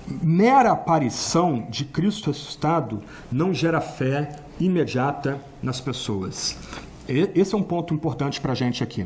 Speaker 1: mera aparição de Cristo ressuscitado não gera fé imediata nas pessoas. Esse é um ponto importante para a gente aqui.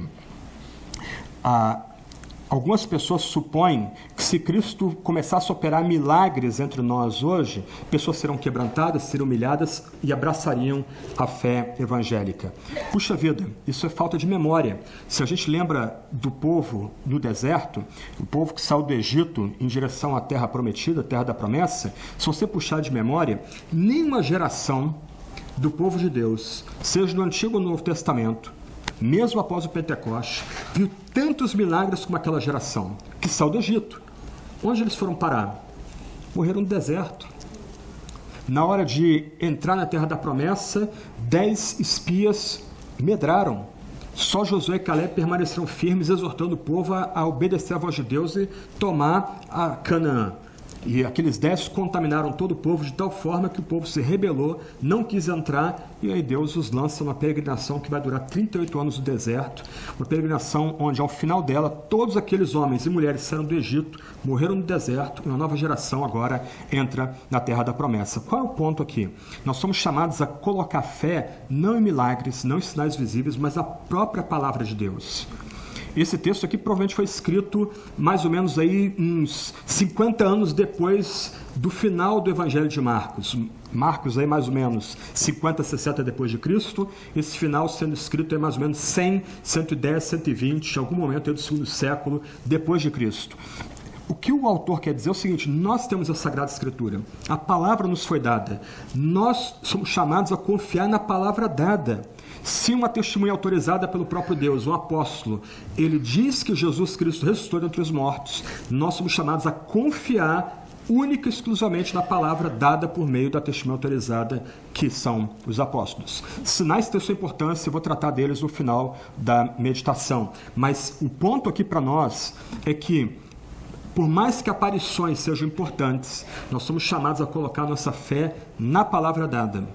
Speaker 1: Algumas pessoas supõem que se Cristo começasse a operar milagres entre nós hoje, pessoas serão quebrantadas, serão humilhadas e abraçariam a fé evangélica. Puxa vida, isso é falta de memória. Se a gente lembra do povo no deserto, o povo que saiu do Egito em direção à terra prometida, a terra da promessa, se você puxar de memória, nenhuma geração do povo de Deus, seja no Antigo ou no Novo Testamento, mesmo após o Pentecoste, viu tantos milagres como aquela geração que saiu do Egito. Onde eles foram parar? Morreram no deserto. Na hora de entrar na terra da promessa, 10 espias medraram. Só Josué e Caleb permaneceram firmes, exortando o povo a obedecer à voz de Deus e tomar a Canaã. E aqueles 10 contaminaram todo o povo de tal forma que o povo se rebelou, não quis entrar, e aí Deus os lança numa peregrinação que vai durar 38 anos no deserto, uma peregrinação onde ao final dela todos aqueles homens e mulheres saíram do Egito, morreram no deserto, e uma nova geração agora entra na terra da promessa. Qual é o ponto aqui? Nós somos chamados a colocar fé não em milagres, não em sinais visíveis, mas na própria palavra de Deus. Esse texto aqui provavelmente foi escrito mais ou menos aí uns 50 anos depois do final do Evangelho de Marcos. Marcos aí mais ou menos 50, 60 depois de Cristo. Esse final sendo escrito aí mais ou menos 100, 110, 120, em algum momento do segundo século depois de Cristo. O que o autor quer dizer é o seguinte: nós temos a Sagrada Escritura, a palavra nos foi dada, nós somos chamados a confiar na palavra dada. Se uma testemunha autorizada pelo próprio Deus, um apóstolo, ele diz que Jesus Cristo ressuscitou dentre os mortos, nós somos chamados a confiar única e exclusivamente na palavra dada por meio da testemunha autorizada, que são os apóstolos. Sinais têm sua importância, eu vou tratar deles no final da meditação. Mas o ponto aqui para nós é que, por mais que aparições sejam importantes, nós somos chamados a colocar nossa fé na palavra dada.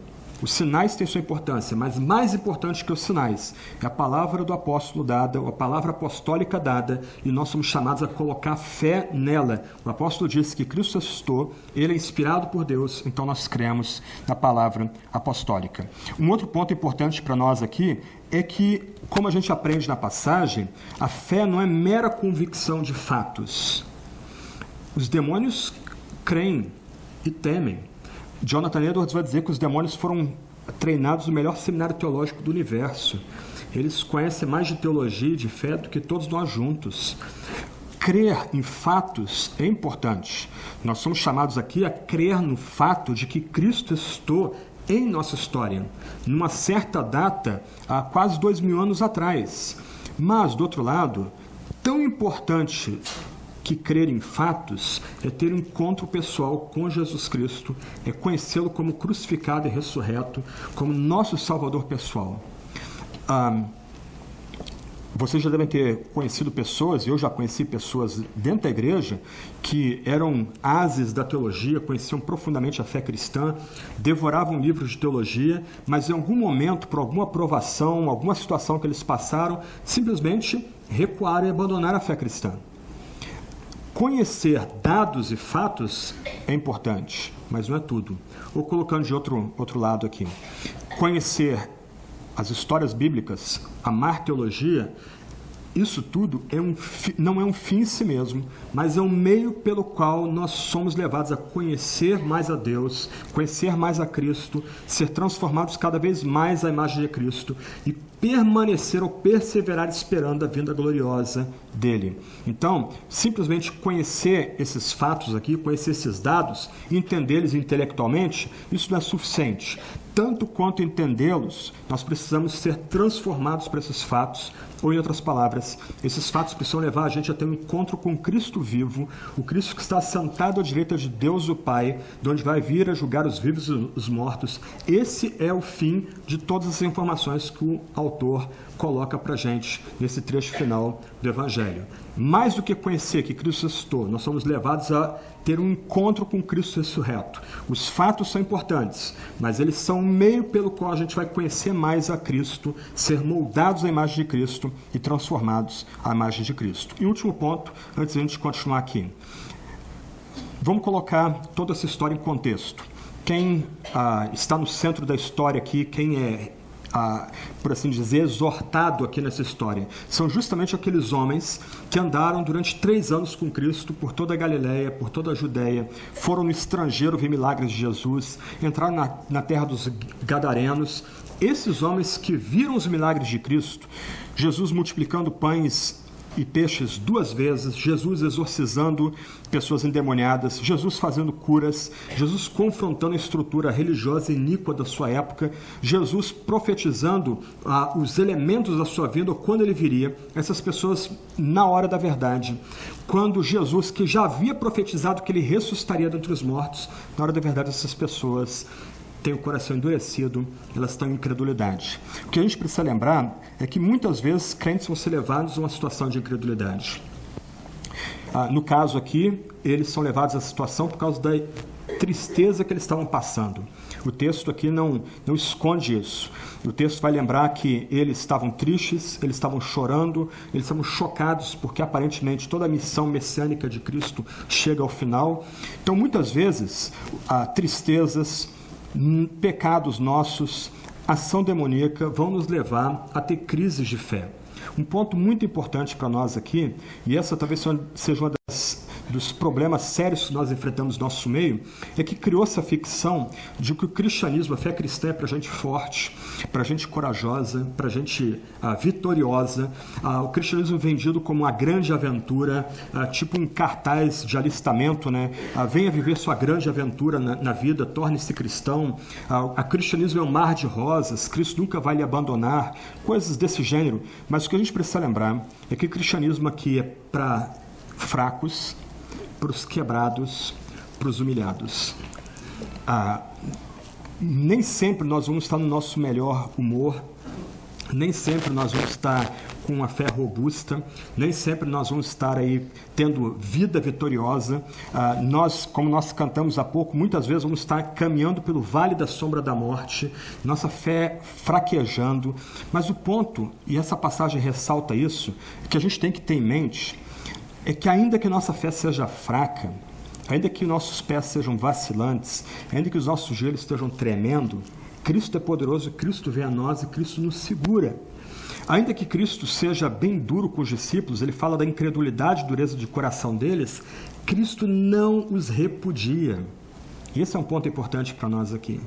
Speaker 1: Os sinais têm sua importância, mas mais importante que os sinais é a palavra do apóstolo dada, a palavra apostólica dada, e nós somos chamados a colocar fé nela. O apóstolo disse que Cristo ressuscitou, ele é inspirado por Deus, então nós cremos na palavra apostólica. Um outro ponto importante para nós aqui é que, como a gente aprende na passagem, a fé não é mera convicção de fatos. Os demônios creem e temem. Jonathan Edwards vai dizer que os demônios foram treinados no melhor seminário teológico do universo. Eles conhecem mais de teologia e de fé do que todos nós juntos. Crer em fatos é importante. Nós somos chamados aqui a crer no fato de que Cristo ressuscitou em nossa história, numa certa data, há quase 2000 anos atrás. Mas, do outro lado, tão importante que crer em fatos é ter um encontro pessoal com Jesus Cristo, é conhecê-lo como crucificado e ressurreto, como nosso Salvador pessoal. Vocês já devem ter conhecido pessoas, eu já conheci pessoas dentro da igreja, que eram ases da teologia, conheciam profundamente a fé cristã, devoravam livros de teologia, mas em algum momento, por alguma provação, alguma situação que eles passaram, simplesmente recuaram e abandonaram a fé cristã. Conhecer dados e fatos é importante, mas não é tudo. Ou colocando de outro lado aqui, conhecer as histórias bíblicas, amar teologia, isso tudo não é um fim em si mesmo, mas é um meio pelo qual nós somos levados a conhecer mais a Deus, conhecer mais a Cristo, ser transformados cada vez mais à imagem de Cristo e permanecer ou perseverar esperando a vinda gloriosa dele. Então, simplesmente conhecer esses fatos aqui, conhecer esses dados, entendê-los intelectualmente, isso não é suficiente. Tanto quanto entendê-los, nós precisamos ser transformados por esses fatos, ou em outras palavras, esses fatos precisam levar a gente a ter um encontro com Cristo vivo, o Cristo que está sentado à direita de Deus o Pai, de onde vai vir a julgar os vivos e os mortos. Esse é o fim de todas as informações que o autor coloca para a gente nesse trecho final do Evangelho. Mais do que conhecer que Cristo ressuscitou, nós somos levados a ter um encontro com Cristo ressurreto. Os fatos são importantes, mas eles são um meio pelo qual a gente vai conhecer mais a Cristo, ser moldados à imagem de Cristo e transformados à imagem de Cristo. E último ponto, antes de a gente continuar aqui. Vamos colocar toda essa história em contexto. Quem está no centro da história aqui, quem é por assim dizer, exortado aqui nessa história, são justamente aqueles homens que andaram durante 3 anos com Cristo por toda a Galileia, por toda a Judéia, foram no estrangeiro ver milagres de Jesus, entraram na terra dos Gadarenos. Esses homens que viram os milagres de Cristo, Jesus multiplicando pães e peixes 2 vezes, Jesus exorcizando pessoas endemoniadas, Jesus fazendo curas, Jesus confrontando a estrutura religiosa iníqua da sua época, Jesus profetizando os elementos da sua vinda, ou quando ele viria, essas pessoas na hora da verdade. Quando Jesus, que já havia profetizado que ele ressuscitaria dentre os mortos, na hora da verdade essas pessoas têm o coração endurecido, elas estão em incredulidade. O que a gente precisa lembrar é que muitas vezes crentes vão ser levados a uma situação de incredulidade. No caso aqui, eles são levados a essa situação por causa da tristeza que eles estavam passando. O texto aqui não esconde isso. O texto vai lembrar que eles estavam tristes, eles estavam chorando, eles estavam chocados porque aparentemente toda a missão messiânica de Cristo chega ao final. Então, muitas vezes, tristezas, pecados nossos, ação demoníaca vão nos levar a ter crises de fé. Um ponto muito importante para nós aqui, e essa talvez seja uma dos problemas sérios que nós enfrentamos no nosso meio, é que criou-se a ficção de que o cristianismo, a fé cristã é para gente forte, para gente corajosa, para gente vitoriosa. O cristianismo vendido como uma grande aventura, tipo um cartaz de alistamento, né? Venha viver sua grande aventura na vida, torne-se cristão. O cristianismo é um mar de rosas, Cristo nunca vai lhe abandonar, coisas desse gênero. Mas o que a gente precisa lembrar é que o cristianismo aqui é para fracos, para os quebrados, para os humilhados. Nem sempre nós vamos estar no nosso melhor humor, nem sempre nós vamos estar com uma fé robusta, nem sempre nós vamos estar aí tendo vida vitoriosa. Como nós cantamos há pouco, muitas vezes vamos estar caminhando pelo vale da sombra da morte, nossa fé fraquejando. Mas o ponto, e essa passagem ressalta isso, que a gente tem que ter em mente, é que ainda que nossa fé seja fraca, ainda que nossos pés sejam vacilantes, ainda que os nossos joelhos estejam tremendo, Cristo é poderoso, Cristo vem a nós e Cristo nos segura. Ainda que Cristo seja bem duro com os discípulos, ele fala da incredulidade e dureza de coração deles, Cristo não os repudia. E esse é um ponto importante para nós aqui.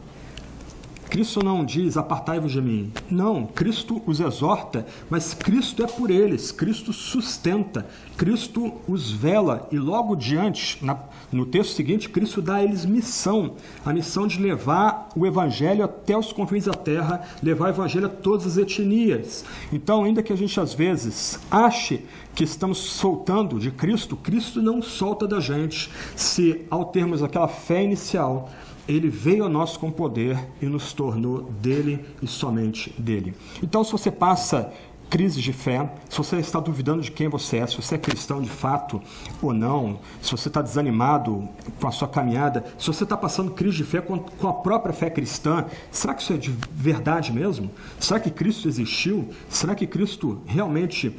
Speaker 1: Cristo não diz, apartai-vos de mim. Não, Cristo os exorta, mas Cristo é por eles, Cristo sustenta, Cristo os vela. E logo diante, no texto seguinte, Cristo dá a eles missão, a missão de levar o Evangelho até os confins da terra, levar o Evangelho a todas as etnias. Então, ainda que a gente às vezes ache que estamos soltando de Cristo, Cristo não solta da gente, se ao termos aquela fé inicial, Ele veio a nós com poder e nos tornou dele e somente dele. Então, se você passa crises de fé, se você está duvidando de quem você é, se você é cristão de fato ou não, se você está desanimado com a sua caminhada, se você está passando crise de fé com a própria fé cristã, será que isso é de verdade mesmo? Será que Cristo existiu? Será que Cristo realmente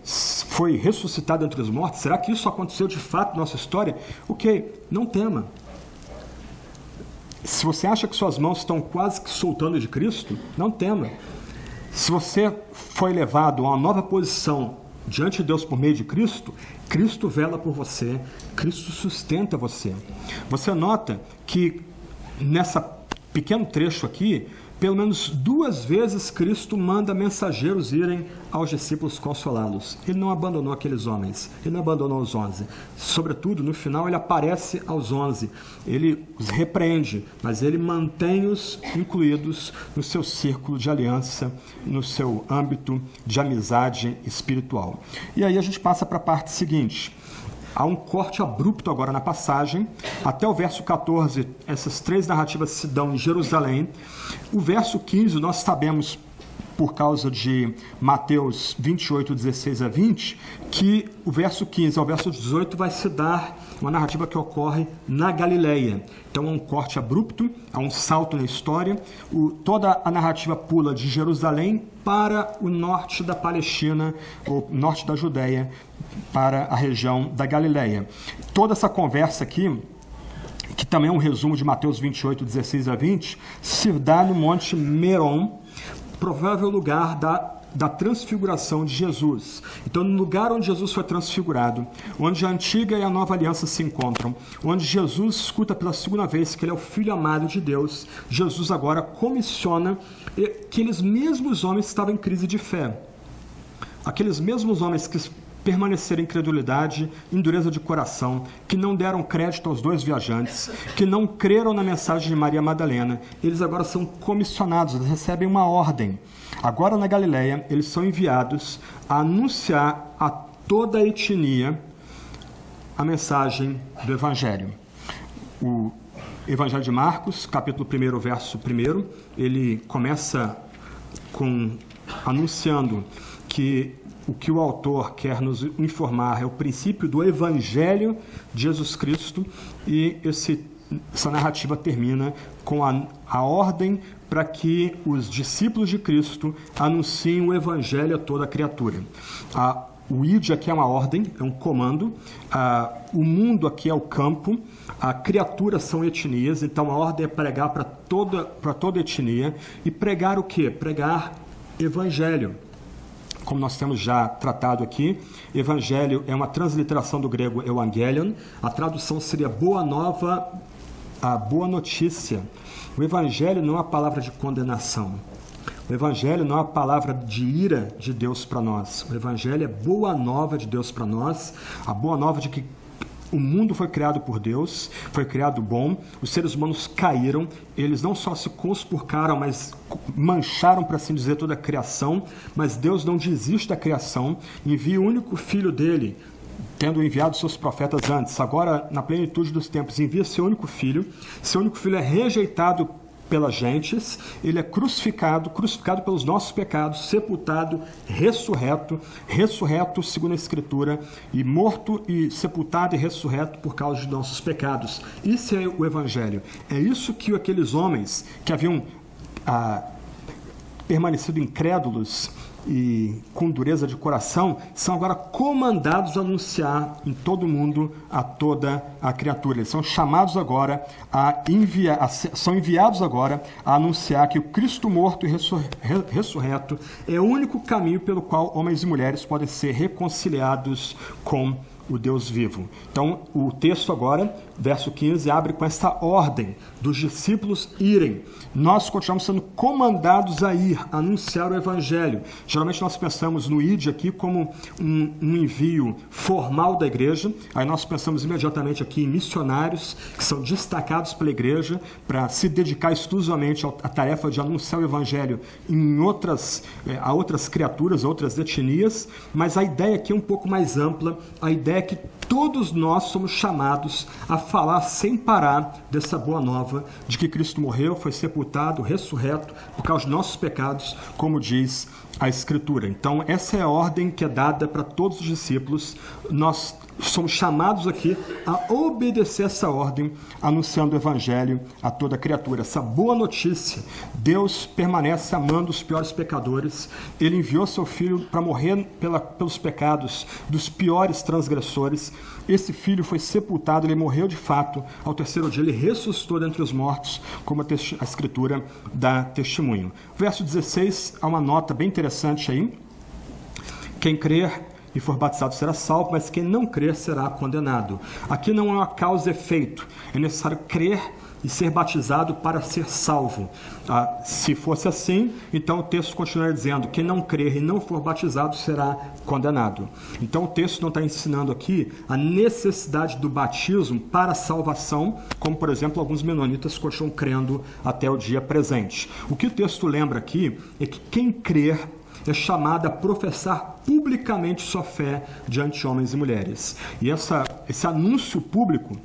Speaker 1: foi ressuscitado entre os mortos? Será que isso aconteceu de fato na nossa história? Ok, não tema. Se você acha que suas mãos estão quase que soltando de Cristo, não tema. Se você foi levado a uma nova posição diante de Deus por meio de Cristo, Cristo vela por você, Cristo sustenta você. Você nota que nessa pequeno trecho aqui, pelo menos 2 vezes Cristo manda mensageiros irem aos discípulos consolá-los. Ele não abandonou aqueles homens, ele não abandonou os 11. Sobretudo, no final, ele aparece aos 11. Ele os repreende, mas ele mantém-os incluídos no seu círculo de aliança, no seu âmbito de amizade espiritual. E aí a gente passa para a parte seguinte. Há um corte abrupto agora na passagem, até o verso 14, essas 3 narrativas se dão em Jerusalém. O verso 15, nós sabemos, por causa de Mateus 28, 16 a 20, que o verso 15 ao verso 18 vai se dar uma narrativa que ocorre na Galileia. Então, há um corte abrupto, há um salto na história. Toda a narrativa pula de Jerusalém para o norte da Palestina, ou norte da Judéia, para a região da Galileia. Toda essa conversa aqui, que também é um resumo de Mateus 28, 16 a 20, se dá no Monte Meron, provável lugar da transfiguração de Jesus. Então, no lugar onde Jesus foi transfigurado, onde a antiga e a nova aliança se encontram, onde Jesus escuta pela segunda vez que ele é o Filho amado de Deus, Jesus agora comissiona aqueles mesmos homens que estavam em crise de fé. Aqueles mesmos homens que permaneceram em incredulidade, em dureza de coração, que não deram crédito aos 2 viajantes, que não creram na mensagem de Maria Madalena, eles agora são comissionados, eles recebem uma ordem. Agora na Galileia, eles são enviados a anunciar a toda a etnia a mensagem do Evangelho. O Evangelho de Marcos, capítulo 1, verso 1, ele começa anunciando que o que o autor quer nos informar é o princípio do Evangelho de Jesus Cristo, e essa narrativa termina com a ordem para que os discípulos de Cristo anunciem o Evangelho a toda a criatura. O id aqui é uma ordem, é um comando, o mundo aqui é o campo, a criatura são etnias, então a ordem é pregar para toda etnia. E pregar o quê? Pregar Evangelho. Como nós temos já tratado aqui, Evangelho é uma transliteração do grego Evangelion, a tradução seria boa nova, a boa notícia. O Evangelho não é uma palavra de condenação. O Evangelho não é uma palavra de ira de Deus para nós. O Evangelho é boa nova de Deus para nós, a boa nova de que o mundo foi criado por Deus, foi criado bom, os seres humanos caíram, eles não só se conspurcaram, mas mancharam, por assim dizer, toda a criação, mas Deus não desiste da criação, envia o único filho dele, tendo enviado seus profetas antes, agora, na plenitude dos tempos, envia seu único filho é rejeitado pelas gentes, ele é crucificado pelos nossos pecados, sepultado, ressurreto segundo a Escritura, e morto e sepultado e ressurreto por causa de nossos pecados. Isso é o Evangelho. É isso que aqueles homens que haviam permanecido incrédulos e com dureza de coração, são agora comandados a anunciar em todo o mundo a toda a criatura. Eles são chamados agora são enviados agora a anunciar que o Cristo morto e ressurreto é o único caminho pelo qual homens e mulheres podem ser reconciliados com o Deus vivo. Então, o texto agora, verso 15, abre com essa ordem dos discípulos irem. Nós continuamos sendo comandados a ir, a anunciar o Evangelho. Geralmente nós pensamos no id aqui como um envio formal da igreja, aí nós pensamos imediatamente aqui em missionários que são destacados pela igreja para se dedicar exclusivamente à tarefa de anunciar o Evangelho a outras criaturas, a outras etnias, mas a ideia aqui é um pouco mais ampla, a ideia é que todos nós somos chamados a falar sem parar dessa boa nova de que Cristo morreu, foi sepultado, ressurreto por causa dos nossos pecados, como diz a Escritura. Então, essa é a ordem que é dada para todos os discípulos. Nós somos chamados aqui a obedecer essa ordem, anunciando o Evangelho a toda criatura. Essa boa notícia: Deus permanece amando os piores pecadores. Ele enviou seu Filho para morrer pelos pecados dos piores transgressores. Esse Filho foi sepultado, ele morreu de fato. Ao terceiro dia ele ressuscitou dentre os mortos, como a Escritura dá testemunho. Verso 16, há uma nota bem interessante aí. Quem crer e for batizado será salvo, mas quem não crer será condenado. Aqui não é uma causa e efeito. É necessário crer e ser batizado para ser salvo. Se fosse assim, então o texto continuaria dizendo: quem não crer e não for batizado será condenado. Então o texto não está ensinando aqui a necessidade do batismo para a salvação, como por exemplo alguns menonitas continuam crendo até o dia presente. O que o texto lembra aqui é que quem crer é chamado a professar publicamente sua fé diante de homens e mulheres. E esse anúncio público,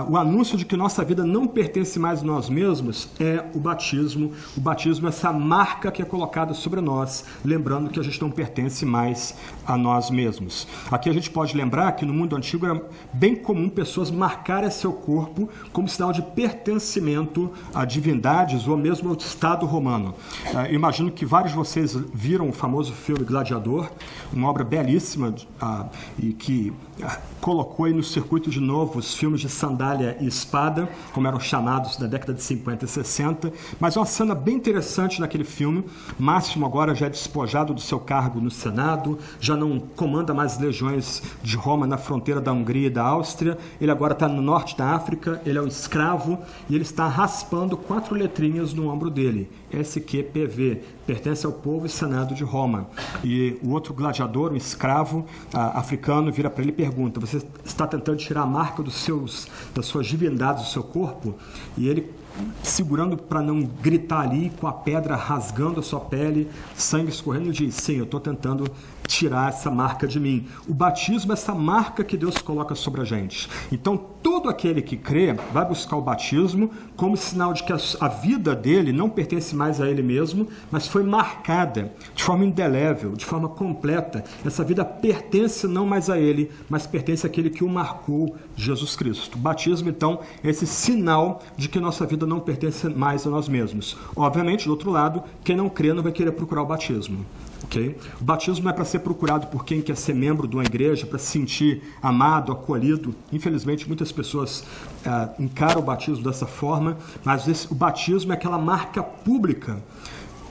Speaker 1: o anúncio de que nossa vida não pertence mais a nós mesmos, é o batismo. O batismo é essa marca que é colocada sobre nós, lembrando que a gente não pertence mais a nós mesmos. Aqui a gente pode lembrar que no mundo antigo era bem comum pessoas marcarem seu corpo como sinal de pertencimento a divindades ou mesmo ao Estado romano. Eu imagino que vários de vocês viram o famoso filme Gladiador, uma obra belíssima e que colocou aí no circuito de novo os filmes de sandália e espada, como eram chamados na década de 50 e 60, mas é uma cena bem interessante naquele filme. Máximo agora já é despojado do seu cargo no Senado, já não comanda mais legiões de Roma na fronteira da Hungria e da Áustria, ele agora está no norte da África, ele é um escravo e ele está raspando 4 letrinhas no ombro dele: SQPV, pertence ao povo e Senado de Roma. E o outro gladiador, um escravo africano, vira para ele e pergunta: você está tentando tirar a marca das suas divindades do seu corpo? E ele, segurando para não gritar ali, com a pedra rasgando a sua pele, sangue escorrendo, diz: sim, eu estou tentando tirar essa marca de mim. O batismo é essa marca que Deus coloca sobre a gente. Então, todo aquele que crê vai buscar o batismo como sinal de que a vida dele não pertence mais a ele mesmo, mas foi marcada de forma indelével, de forma completa. Essa vida pertence não mais a ele, mas pertence àquele que o marcou, Jesus Cristo. O batismo, então, é esse sinal de que nossa vida não pertence mais a nós mesmos. Obviamente, do outro lado, quem não crê não vai querer procurar o batismo. Okay? O batismo não é para ser procurado por quem quer ser membro de uma igreja, para se sentir amado, acolhido. Infelizmente, muitas pessoas encaram o batismo dessa forma, mas o batismo é aquela marca pública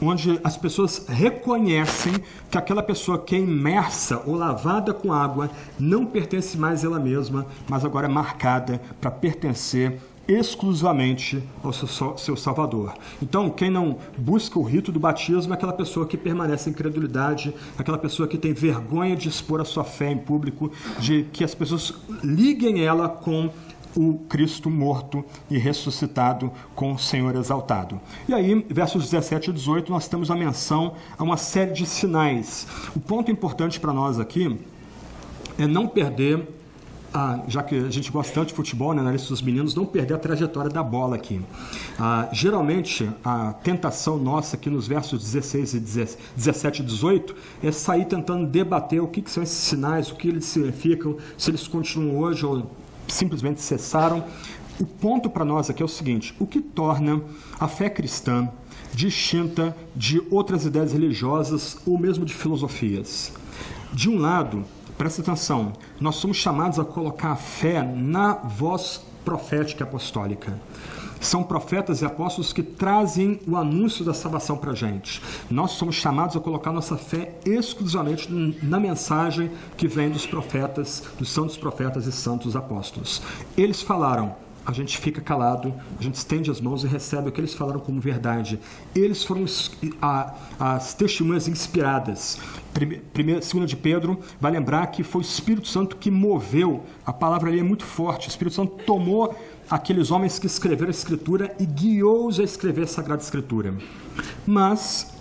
Speaker 1: onde as pessoas reconhecem que aquela pessoa que é imersa ou lavada com água não pertence mais a ela mesma, mas agora é marcada para pertencer exclusivamente ao seu Salvador. Então, quem não busca o rito do batismo é aquela pessoa que permanece em incredulidade, aquela pessoa que tem vergonha de expor a sua fé em público, de que as pessoas liguem ela com o Cristo morto e ressuscitado, com o Senhor exaltado. E aí, versos 17 e 18, nós temos a menção a uma série de sinais. O ponto importante para nós aqui é não perder, já que a gente gosta tanto de futebol, né, na lista dos meninos, não perder a trajetória da bola aqui. Geralmente, a tentação nossa aqui nos versos 16 e 17 e 18 é sair tentando debater o que são esses sinais, o que eles significam, se eles continuam hoje ou simplesmente cessaram. O ponto para nós aqui é o seguinte: o que torna a fé cristã distinta de outras ideias religiosas ou mesmo de filosofias? De um lado, presta atenção, nós somos chamados a colocar a fé na voz profética apostólica. são profetas e apóstolos que trazem o anúncio da salvação para a gente. Nós somos chamados a colocar nossa fé exclusivamente na mensagem que vem dos profetas, dos santos profetas e santos apóstolos. Eles falaram, a gente fica calado, a gente estende as mãos e recebe o que eles falaram como verdade. Eles foram as testemunhas inspiradas. 2 de Pedro vai lembrar que foi o Espírito Santo que moveu, a palavra ali é muito forte, o Espírito Santo tomou aqueles homens que escreveram a Escritura e guiou-os a escrever a Sagrada Escritura. Mas,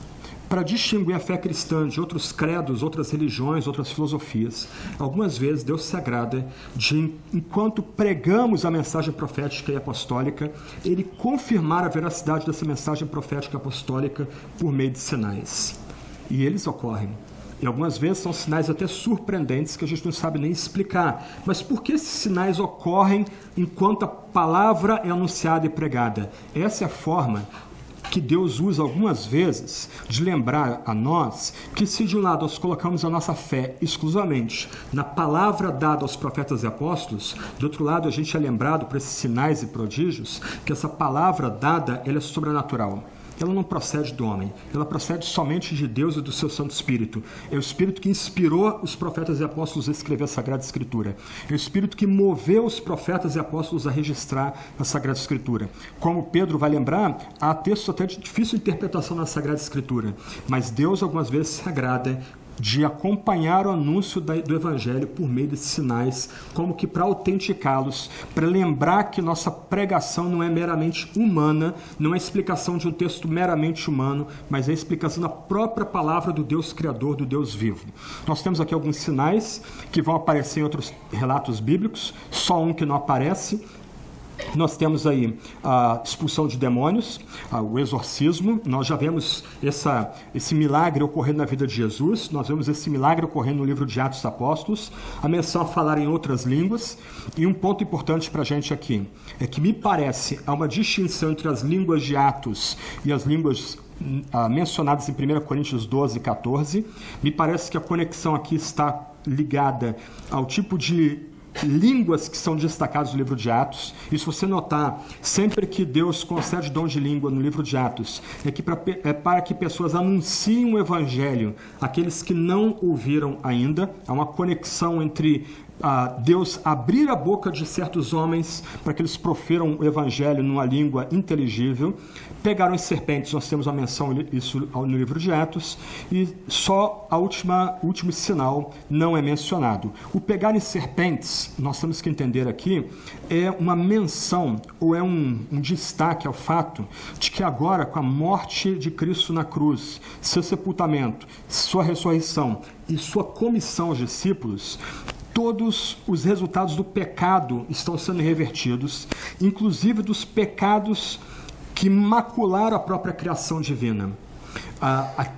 Speaker 1: para distinguir a fé cristã de outros credos, outras religiões, outras filosofias, algumas vezes Deus se agrada de, enquanto pregamos a mensagem profética e apostólica, Ele confirmar a veracidade dessa mensagem profética e apostólica por meio de sinais. E eles ocorrem. E algumas vezes são sinais até surpreendentes que a gente não sabe nem explicar. Mas por que esses sinais ocorrem enquanto a palavra é anunciada e pregada? Essa é a forma que Deus usa algumas vezes de lembrar a nós que, se de um lado nós colocamos a nossa fé exclusivamente na palavra dada aos profetas e apóstolos, do outro lado a gente é lembrado por esses sinais e prodígios que essa palavra dada ela é sobrenatural. Ela não procede do homem, ela procede somente de Deus e do seu Santo Espírito. É o Espírito que inspirou os profetas e apóstolos a escrever a Sagrada Escritura. É o Espírito que moveu os profetas e apóstolos a registrar a Sagrada Escritura. Como Pedro vai lembrar, há textos até de difícil interpretação na Sagrada Escritura, mas Deus algumas vezes se agrada de acompanhar o anúncio do Evangelho por meio desses sinais, como que para autenticá-los, para lembrar que nossa pregação não é meramente humana, não é explicação de um texto meramente humano, mas é a explicação da própria palavra do Deus Criador, do Deus vivo. Nós temos aqui alguns sinais que vão aparecer em outros relatos bíblicos, só um que não aparece. Nós temos aí a expulsão de demônios, o exorcismo. Nós já vemos esse milagre ocorrendo na vida de Jesus, nós vemos esse milagre ocorrendo no livro de Atos dos Apóstolos, a menção a falar em outras línguas. E um ponto importante para a gente aqui é que me parece há uma distinção entre as línguas de Atos e as línguas mencionadas em 1 Coríntios 12 e 14. Me parece que a conexão aqui está ligada ao tipo de línguas que são destacadas no livro de Atos. E se você notar, sempre que Deus concede dom de língua no livro de Atos, é para que pessoas anunciem o Evangelho àqueles que não ouviram ainda. Há uma conexão entre Deus abrir a boca de certos homens para que eles proferam o Evangelho numa língua inteligível. Pegaram as serpentes, nós temos uma menção isso no livro de Atos, e só o último sinal não é mencionado. O pegar em serpentes, nós temos que entender aqui, é uma menção, ou é um destaque ao fato de que agora, com a morte de Cristo na cruz, seu sepultamento, sua ressurreição e sua comissão aos discípulos, todos os resultados do pecado estão sendo revertidos, inclusive dos pecados que macularam a própria criação divina.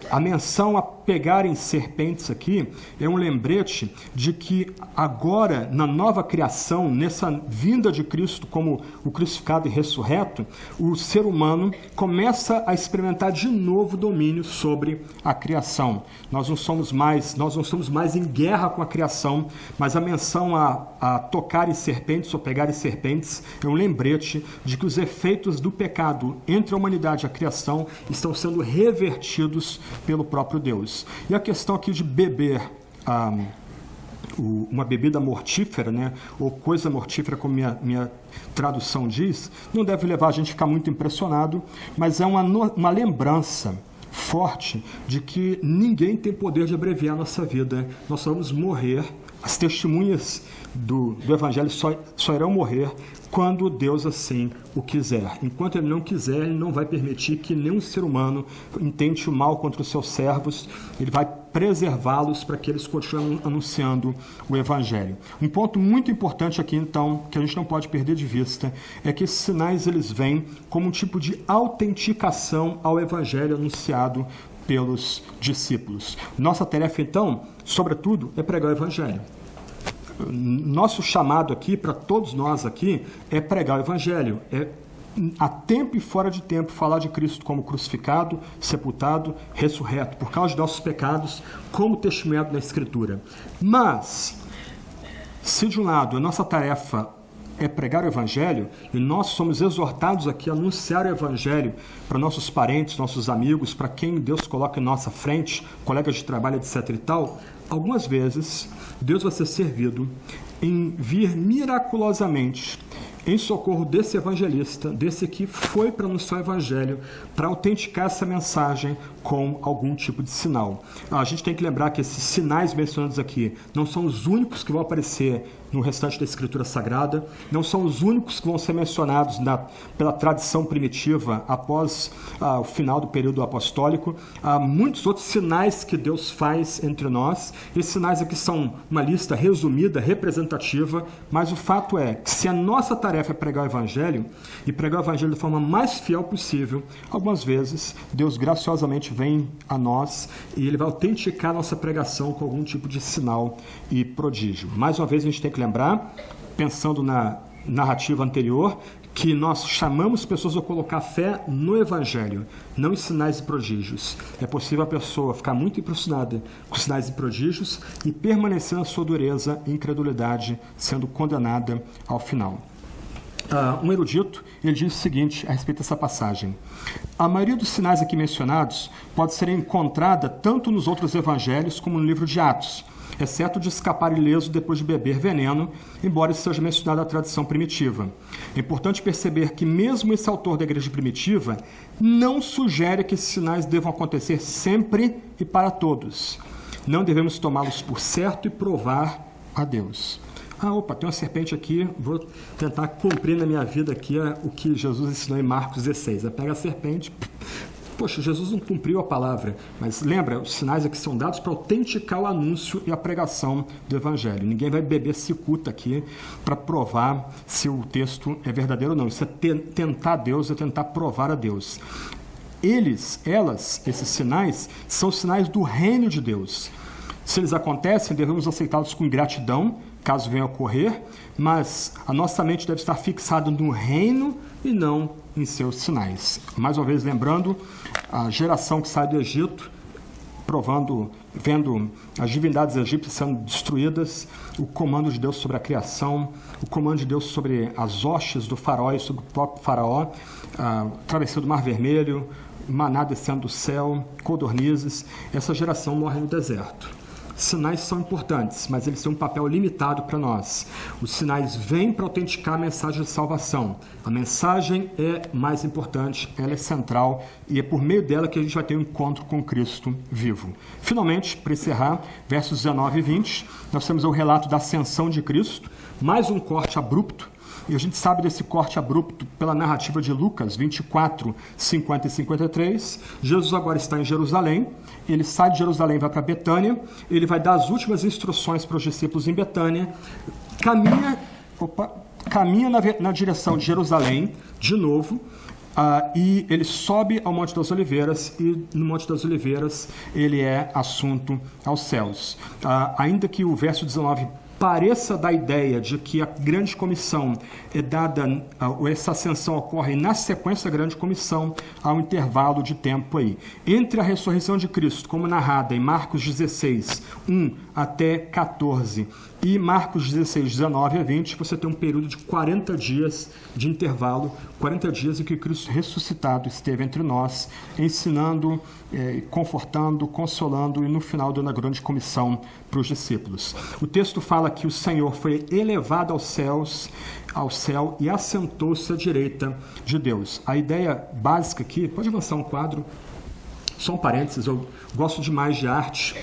Speaker 1: A menção a pegarem serpentes aqui é um lembrete de que agora, na nova criação, nessa vinda de Cristo como o crucificado e ressurreto, o ser humano começa a experimentar de novo domínio sobre a criação. Nós não somos mais em guerra com a criação, mas a menção a tocar em serpentes ou pegar em serpentes é um lembrete de que os efeitos do pecado entre a humanidade e a criação estão sendo revertidos pelo próprio Deus. E a questão aqui de beber uma bebida mortífera, né, ou coisa mortífera, como minha tradução diz, não deve levar a gente a ficar muito impressionado, mas é uma lembrança forte de que ninguém tem poder de abreviar a nossa vida. Nós só vamos morrer. As testemunhas do Evangelho só irão morrer quando Deus assim o quiser. Enquanto Ele não quiser, Ele não vai permitir que nenhum ser humano intente o mal contra os seus servos. Ele vai preservá-los para que eles continuem anunciando o Evangelho. Um ponto muito importante aqui, então, que a gente não pode perder de vista, é que esses sinais eles vêm como um tipo de autenticação ao Evangelho anunciado pelos discípulos. Nossa tarefa, então, sobretudo, é pregar o Evangelho. Nosso chamado aqui, para todos nós aqui, é pregar o Evangelho, é a tempo e fora de tempo falar de Cristo como crucificado, sepultado, ressurreto, por causa de nossos pecados, como testemunhado na Escritura. Mas, se de um lado a nossa tarefa é pregar o Evangelho, e nós somos exortados aqui a anunciar o Evangelho para nossos parentes, nossos amigos, para quem Deus coloca em nossa frente, colegas de trabalho, etc. e tal, algumas vezes Deus vai ser servido em vir miraculosamente em socorro desse evangelista, desse que foi para anunciar o Evangelho, para autenticar essa mensagem com algum tipo de sinal. A gente tem que lembrar que esses sinais mencionados aqui não são os únicos que vão aparecer no restante da Escritura Sagrada, não são os únicos que vão ser mencionados pela tradição primitiva após o final do período apostólico. Há muitos outros sinais que Deus faz entre nós. Esses sinais aqui são uma lista resumida, representativa, mas o fato é que se a nossa tarefa é pregar o Evangelho, e pregar o Evangelho da forma mais fiel possível, algumas vezes Deus graciosamente vem a nós e Ele vai autenticar a nossa pregação com algum tipo de sinal e prodígio. Mais uma vez a gente tem que lembrar, pensando na narrativa anterior, que nós chamamos pessoas a colocar fé no Evangelho, não em sinais e prodígios. É possível a pessoa ficar muito impressionada com sinais e prodígios e permanecer na sua dureza e incredulidade, sendo condenada ao final. Um erudito, ele diz o seguinte a respeito dessa passagem: a maioria dos sinais aqui mencionados pode ser encontrada tanto nos outros evangelhos como no livro de Atos, exceto de escapar ileso depois de beber veneno, embora isso seja mencionado na tradição primitiva. É importante perceber que mesmo esse autor da igreja primitiva não sugere que esses sinais devam acontecer sempre e para todos. Não devemos tomá-los por certo e provar a Deus. Tem uma serpente aqui, vou tentar cumprir na minha vida aqui o que Jesus ensinou em Marcos 16. Pega a serpente. Poxa, Jesus não cumpriu a palavra, mas lembra, os sinais aqui são dados para autenticar o anúncio e a pregação do Evangelho. Ninguém vai beber cicuta aqui para provar se o texto é verdadeiro ou não. Isso é tentar Deus, é tentar provar a Deus. Esses sinais, são sinais do reino de Deus. Se eles acontecem, devemos aceitá-los com gratidão, caso venha a ocorrer, mas a nossa mente deve estar fixada no reino e não em seus sinais. Mais uma vez, lembrando, a geração que sai do Egito, vendo as divindades egípcias sendo destruídas, o comando de Deus sobre a criação, o comando de Deus sobre as hostes do faraó e sobre o próprio faraó, a travessia do Mar Vermelho, maná descendo do céu, codornizes, essa geração morre no deserto. Sinais são importantes, mas eles têm um papel limitado para nós. Os sinais vêm para autenticar a mensagem de salvação. A mensagem é mais importante, ela é central e é por meio dela que a gente vai ter um encontro com Cristo vivo. Finalmente, para encerrar, versos 19 e 20, nós temos o relato da ascensão de Cristo, mais um corte abrupto. E a gente sabe desse corte abrupto pela narrativa de Lucas 24, 50 e 53. Jesus agora está em Jerusalém, ele sai de Jerusalém e vai para Betânia, ele vai dar as últimas instruções para os discípulos em Betânia, caminha na direção de Jerusalém, de novo, e ele sobe ao Monte das Oliveiras, e no Monte das Oliveiras ele é assunto aos céus. Ainda que o verso 19 pareça dar a ideia de que a grande comissão é dada, essa ascensão ocorre na sequência da grande comissão, há um intervalo de tempo aí. Entre a ressurreição de Cristo, como narrada em Marcos 16, 1 até 14, e Marcos 16, 19 a 20, você tem um período de 40 dias de intervalo, 40 dias em que Cristo ressuscitado esteve entre nós, ensinando, confortando, consolando e no final dando a grande comissão para os discípulos. O texto fala que o Senhor foi elevado ao céu e assentou-se à direita de Deus. A ideia básica aqui, pode avançar um quadro, só um parênteses, eu gosto demais de arte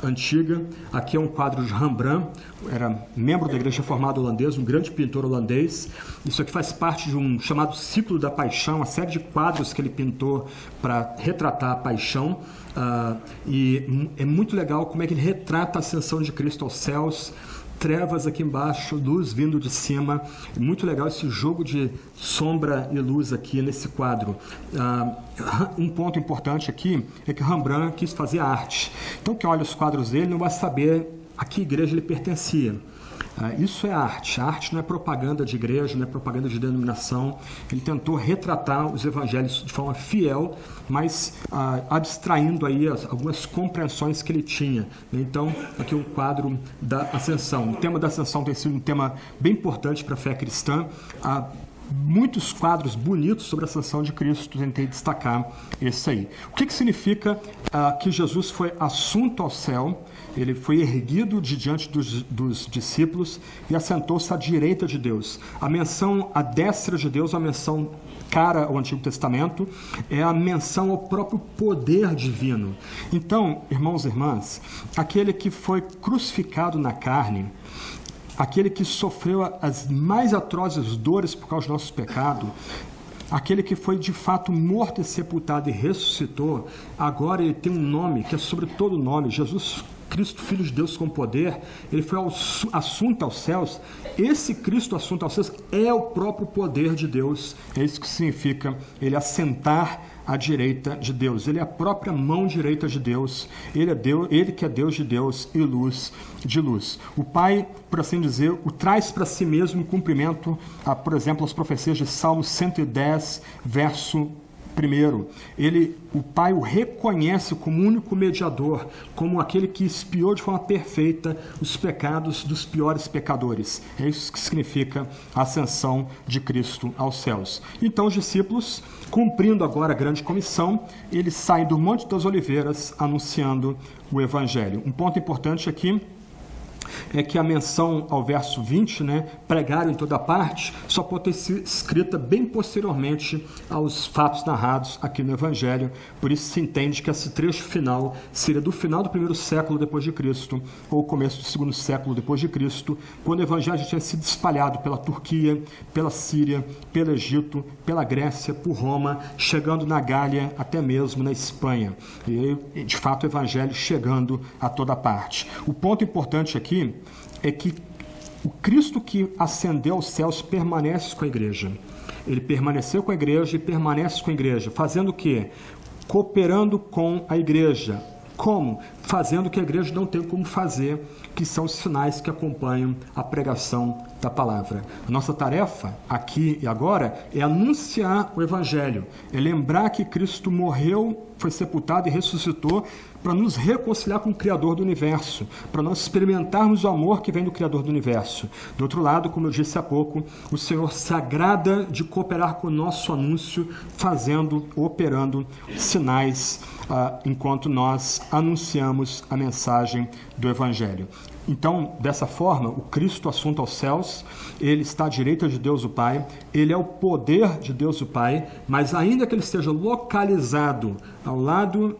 Speaker 1: antiga. Aqui é um quadro de Rembrandt, era membro da Igreja Reformada holandesa, um grande pintor holandês. Isso aqui faz parte de um chamado Ciclo da Paixão, uma série de quadros que ele pintou para retratar a paixão. E é muito legal como é que ele retrata a ascensão de Cristo aos céus, trevas aqui embaixo, luz vindo de cima. É muito legal esse jogo de sombra e luz aqui nesse quadro. Um ponto importante aqui é que Rembrandt quis fazer arte. Então, quem olha os quadros dele não vai saber a que igreja ele pertencia. Isso é arte. A arte não é propaganda de igreja, não é propaganda de denominação. Ele tentou retratar os evangelhos de forma fiel, mas abstraindo aí algumas compreensões que ele tinha. Então, aqui o quadro da ascensão. O tema da ascensão tem sido um tema bem importante para a fé cristã. Muitos quadros bonitos sobre a ascensão de Cristo, tentei destacar esse aí. O que significa que Jesus foi assunto ao céu? Ele foi erguido de diante dos discípulos e assentou-se à direita de Deus. A menção à destra de Deus, a menção cara ao Antigo Testamento, é a menção ao próprio poder divino. Então, irmãos e irmãs, aquele que foi crucificado na carne, aquele que sofreu as mais atrozes dores por causa do nosso pecado, aquele que foi de fato morto e sepultado e ressuscitou, agora ele tem um nome que é sobre todo nome, Jesus Cristo, Filho de Deus com poder. Ele foi assunto aos céus. Esse Cristo assunto aos céus é o próprio poder de Deus. É isso que significa ele assentar à direita de Deus. Ele é a própria mão direita de Deus. Ele é Deus, ele que é Deus de Deus e luz de luz. O Pai, por assim dizer, o traz para si mesmo em cumprimento, por exemplo, as profecias de Salmo 110, verso 1. O Pai o reconhece como único mediador, como aquele que expiou de forma perfeita os pecados dos piores pecadores. É isso que significa a ascensão de Cristo aos céus. Então os discípulos, cumprindo agora a grande comissão, eles saem do Monte das Oliveiras anunciando o Evangelho. Um ponto importante aqui é que a menção ao verso 20, pregar em toda parte, só pode ter sido escrita bem posteriormente aos fatos narrados aqui no Evangelho. Por isso se entende que esse trecho final seria do final do primeiro século depois de Cristo, ou começo do segundo século depois de Cristo, quando o Evangelho já tinha sido espalhado pela Turquia, pela Síria, pelo Egito, pela Grécia, por Roma, chegando na Gália, até mesmo na Espanha. E, de fato, o Evangelho chegando a toda parte. O ponto importante aqui é que o Cristo que ascendeu aos céus permanece com a igreja. Ele permaneceu com a igreja e permanece com a igreja. Fazendo o quê? Cooperando com a igreja. Como? Fazendo o que a igreja não tem como fazer, que são os sinais que acompanham a pregação da palavra. A nossa tarefa, aqui e agora, é anunciar o Evangelho. É lembrar que Cristo morreu, foi sepultado e ressuscitou para nos reconciliar com o Criador do Universo, para nós experimentarmos o amor que vem do Criador do Universo. Do outro lado, como eu disse há pouco, o Senhor se agrada de cooperar com o nosso anúncio, fazendo, operando sinais, enquanto nós anunciamos a mensagem do Evangelho. Então, dessa forma, o Cristo assunto aos céus, ele está à direita de Deus o Pai, ele é o poder de Deus o Pai, mas ainda que ele esteja localizado ao lado,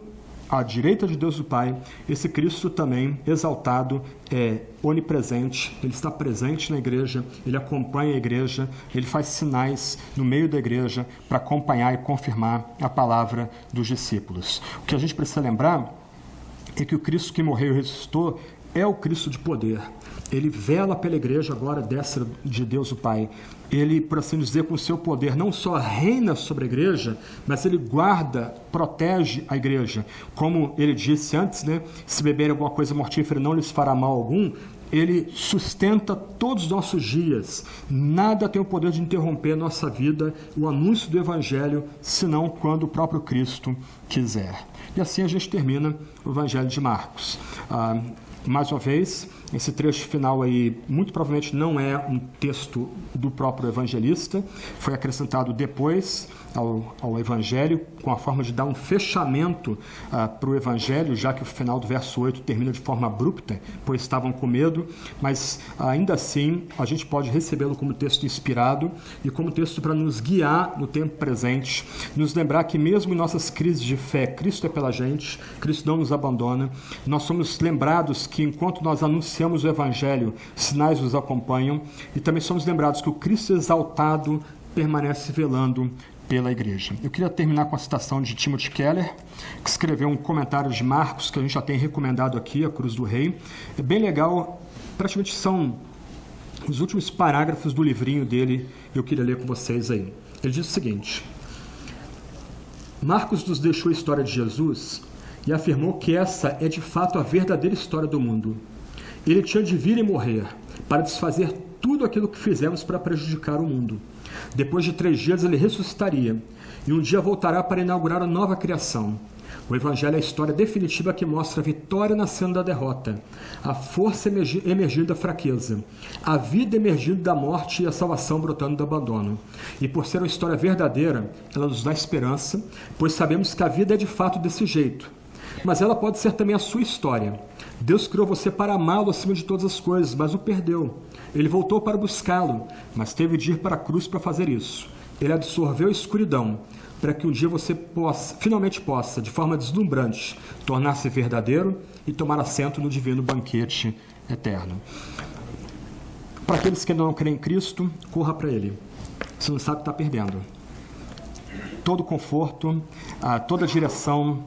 Speaker 1: à direita de Deus o Pai, esse Cristo também, exaltado, é onipresente, ele está presente na igreja, ele acompanha a igreja, ele faz sinais no meio da igreja para acompanhar e confirmar a palavra dos discípulos. O que a gente precisa lembrar é que o Cristo que morreu e ressuscitou é o Cristo de poder. Ele vela pela igreja agora, destra de Deus o Pai. Ele, por assim dizer, com o seu poder, não só reina sobre a igreja, mas ele guarda, protege a igreja. Como ele disse antes, se beberem alguma coisa mortífera não lhes fará mal algum, ele sustenta todos os nossos dias. Nada tem o poder de interromper a nossa vida, o anúncio do Evangelho, senão quando o próprio Cristo quiser. E assim a gente termina o Evangelho de Marcos. Mais uma vez, esse trecho final aí, muito provavelmente não é um texto do próprio evangelista, foi acrescentado depois ao Evangelho, com a forma de dar um fechamento para o Evangelho, já que o final do verso 8 termina de forma abrupta, pois estavam com medo, mas ainda assim a gente pode recebê-lo como texto inspirado e como texto para nos guiar no tempo presente, nos lembrar que mesmo em nossas crises de fé, Cristo é pela gente, Cristo não nos abandona, nós somos lembrados que enquanto nós anunciamos o Evangelho, sinais nos acompanham, e também somos lembrados que o Cristo exaltado permanece velando pela igreja. Eu queria terminar com a citação de Timothy Keller, que escreveu um comentário de Marcos, que a gente já tem recomendado aqui, A Cruz do Rei. É bem legal, praticamente são os últimos parágrafos do livrinho dele, eu queria ler com vocês aí. Ele diz o seguinte: Marcos nos deixou a história de Jesus e afirmou que essa é de fato a verdadeira história do mundo. Ele tinha de vir e morrer,
Speaker 2: para desfazer tudo aquilo que fizemos para prejudicar o mundo. Depois de 3 dias ele ressuscitaria, e um dia voltará para inaugurar a nova criação. O Evangelho é a história definitiva que mostra a vitória nascendo da derrota, a força emergindo da fraqueza, a vida emergindo da morte e a salvação brotando do abandono. E por ser uma história verdadeira, ela nos dá esperança, pois sabemos que a vida é de fato desse jeito. Mas ela pode ser também a sua história. Deus criou você para amá-lo acima de todas as coisas, mas o perdeu. Ele voltou para buscá-lo, mas teve de ir para a cruz para fazer isso. Ele absorveu a escuridão, para que um dia você finalmente possa, de forma deslumbrante, tornar-se verdadeiro e tomar assento no divino banquete eterno. Para aqueles que ainda não creem em Cristo, corra para Ele. Você não sabe que está perdendo. Todo conforto, toda direção,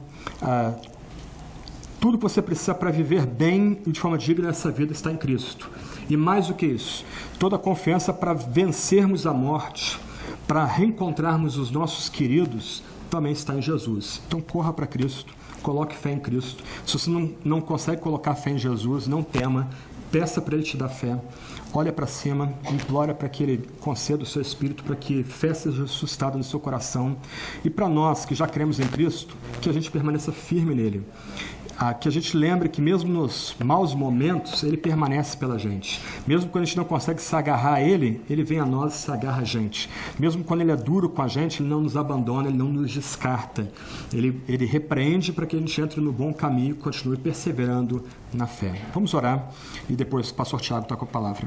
Speaker 2: tudo que você precisa para viver bem e de forma digna nessa vida está em Cristo. E mais do que isso, toda a confiança para vencermos a morte, para reencontrarmos os nossos queridos, também está em Jesus. Então corra para Cristo, coloque fé em Cristo. Se você não consegue colocar fé em Jesus, não tema, peça para Ele te dar fé. Olha para cima, implora para que Ele conceda o seu espírito, para que fé seja suscitada no seu coração. E para nós que já cremos em Cristo, que a gente permaneça firme nele. Que a gente lembre que mesmo nos maus momentos, Ele permanece pela gente. Mesmo quando a gente não consegue se agarrar a Ele, Ele vem a nós e se agarra a gente. Mesmo quando Ele é duro com a gente, Ele não nos abandona, Ele não nos descarta. Ele repreende para que a gente entre no bom caminho e continue perseverando na fé. Vamos orar e depois o pastor Tiago está com a palavra.